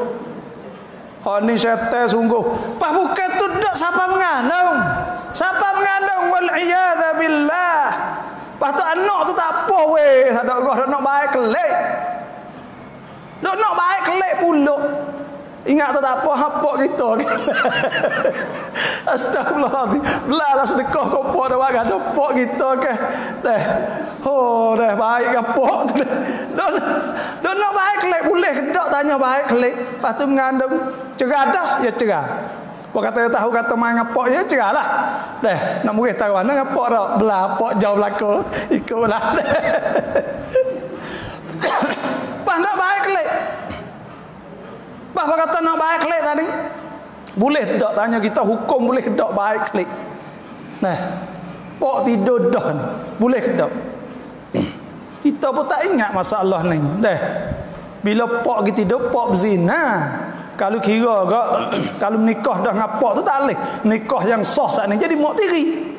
Honing syaitan sungguh. Pak bukan tu dak siapa mengandung. Siapa mengandung wal iyadza billah. Pak tu anak tu tak apa weh, tak ada nak baik kelik. Nak baik kelik pula. Ingat tak apa hapok kita. Astagfirullahalazim. Belalah sedekah kau pok dah wagan dah pok kita ke. Dah. Oh dah baik kapok tu. Dah nak baik kelik boleh ke tak tanya baik kelik. Lepas tu mengandung cerah dah ya cerah. Apa kata tahu kata main ngapok ya cerahlah. Dah nak murid tahu mana ngapok dak belah pok jauh belaka ikutlah. Pas nak baik kelik. Bapak kata nak baik klik tadi. Boleh tak tanya kita hukum boleh ke tak baik klik. Nah, pok tidur dah ni. Boleh ke tak? Kita pun tak ingat masalah ni. Dah. Bila pok kita tidur pok berzina. Kalau kira ke kalau menikah dah dengan pok tu tak boleh. Nikah yang sah saat ni jadi mak tiri.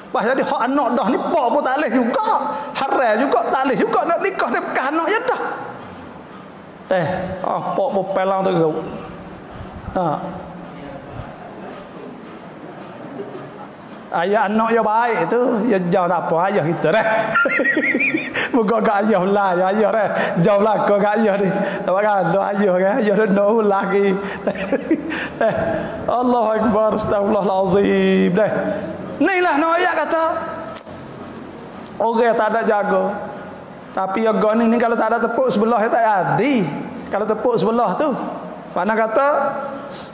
Pas jadi hak anak dah ni pok pun tak boleh juga. Haram juga tak boleh juga nak nikah dia bekas anak ya dah. Pok pelang tu kau. Ayah anak yang baik tu, ya jauh tak apa ayah kita dah. Bukan kat ayah lah, ya ayah dah. Jauh lah kau kat ayah ni. Nampak kan? Ayah kan? Ayah dah nak lagi. Allahu Akbar, astagfirullahalazim. Dah. Inilah nak ayat kata orang tak ada jaga. Tapi yoga ni kalau tak ada tepuk sebelah tak ada. Kalau tepuk sebelah tu, mana kata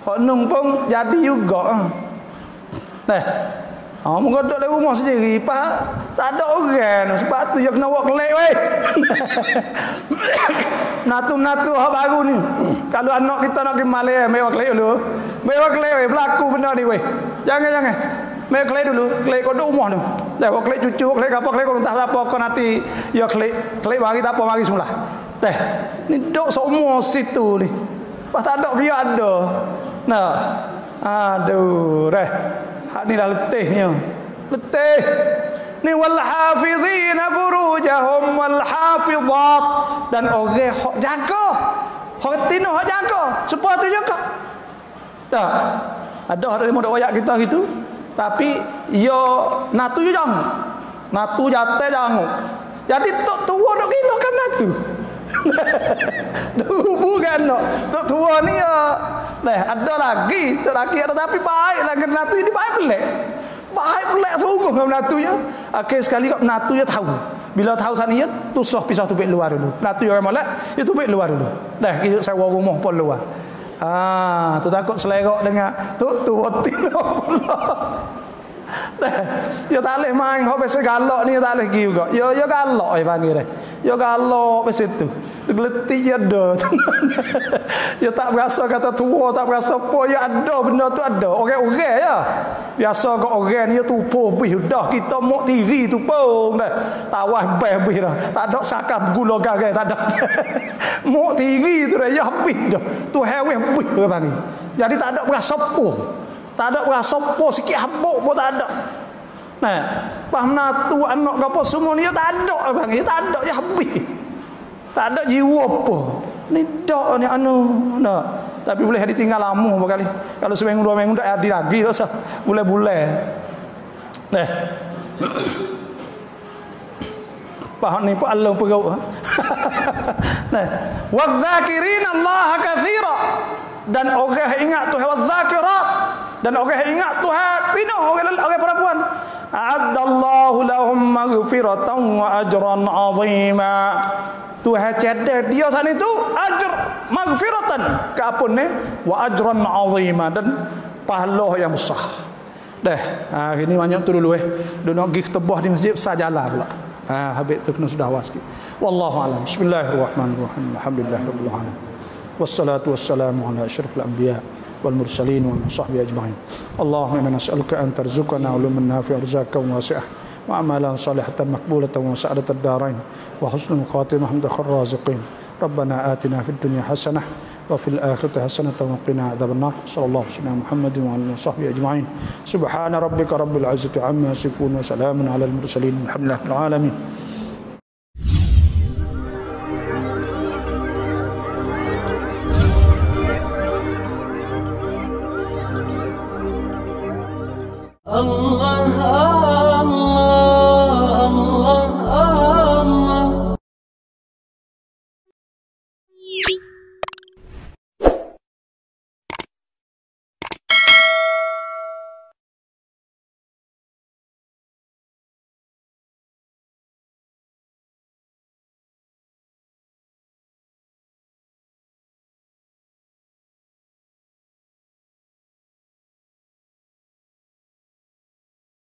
hok nung pun jadi juga. Moga duduk dalam rumah sendiri, tak ada orang. Sebab tu dia kena buat kelik weh. Natu-natu hak baru ni. Kalau anak kita nak pergi Malaysia, mewah kelik dulu. Mewah kelik weh, berlaku benda ni weh. Jangan. Mewah kelik dulu, kelik kau duduk rumah tu. Dah buat kelik cucu, kelik apa, kelik kau entah apa kau nanti ya kelik mari tak apa mari semula. Dah. Ni duduk semua situ ni. Pas tak ada biar ada. Nah. Aduh, dah. Hak ni dah letihnya. Letih. Ni wal hafizina furujahum wal hafizat, dan orang hak jaga. Hak tino hak jaga. Supaya tu jaga. Dah. Ada dari modal ayat kita gitu. Tapi yo natu yo jang. Natu jate janguk. Jadi tok tua nak gila kan natu. Bukan no. Tok tua ni ya. Ada lagi, ada tapi baik lah dengan natu ini baik pelik. Baik pelik sungguh dengan natu ya. Akhir sekali kau natu ya tahu. Bila tahu sana ya tusah pisah tubik luar dulu. Natu yang molek, ya tubik luar dulu. Dah kita sewa rumah pun luar. Tu takut selerok dengan tok tua tino pula. Ya tak boleh main hok pasal galak ni tak boleh pergi juga. Ya galak ai panggil dia. Ya galak pasal tu. Geletik ya ada. Ya tak berasa kata tua, tak berasa apa ya ada benda tu ada. Orang-orang ya. Biasa kau orang ni tu bih dah kita mak tiri tu pun dah. Tawas beh dah. Tak ada sakam gula gagai tak ada. Mak tiri tu dah ya habis dah. Tu hewan bih panggil. Jadi tak ada berasa apa. Tak ada berasa apa sikit habuk pun tak ada. Pas menatu anak ke apa semua ni tak ada bang. Tak ada ya habis. Tak ada jiwa apa. Ni dak ni nah. Tapi boleh ditinggal lama berkali. Kalau seminggu 2 minggu tak ada lagi rasa. Boleh-boleh. lepas ni pun Allah perut. Nah, wadzakirin Allah katsira, dan orang ingat Tuhan, wadzakirat, dan orang ingat Tuhan pinuh orang perempuan. A'addallahu lahum maghfiratan wa ajran 'azima. Tuhan cadar dia sana itu ajr maghfiratan, ke apa ni, wa ajran 'azima, dan pahala yang besar. Dah, hari ni banyak tu dulu Duduk pergi ketebah di masjid besar jalan pula. Habis tu kena sudah awas sikit. Wallahu a'lam. Bismillahirrahmanirrahim. Alhamdulillahirabbil alamin. Wassalatu wassalamu ala asyrafil anbiya wal mursalin wa sahbihi ajma'in. Allahumma inna nas'aluka an tarzuqana uluman nafi'ah rizqan wasi'ah wa amalan salihatan maqbulatan wa sa'adatad darain wa husnul khatimah inda khairil raziqin. Rabbana atina fid dunya hasanah wa fil akhirati hasanatan wa qina adzabannar. Sallallahu alaihi wasallam Muhammadin wa alihi washabbihi ajma'in. Subhana rabbika rabbil izzati amma yasifun wa salamun alal mursalin. Alhamdulillahil alamin.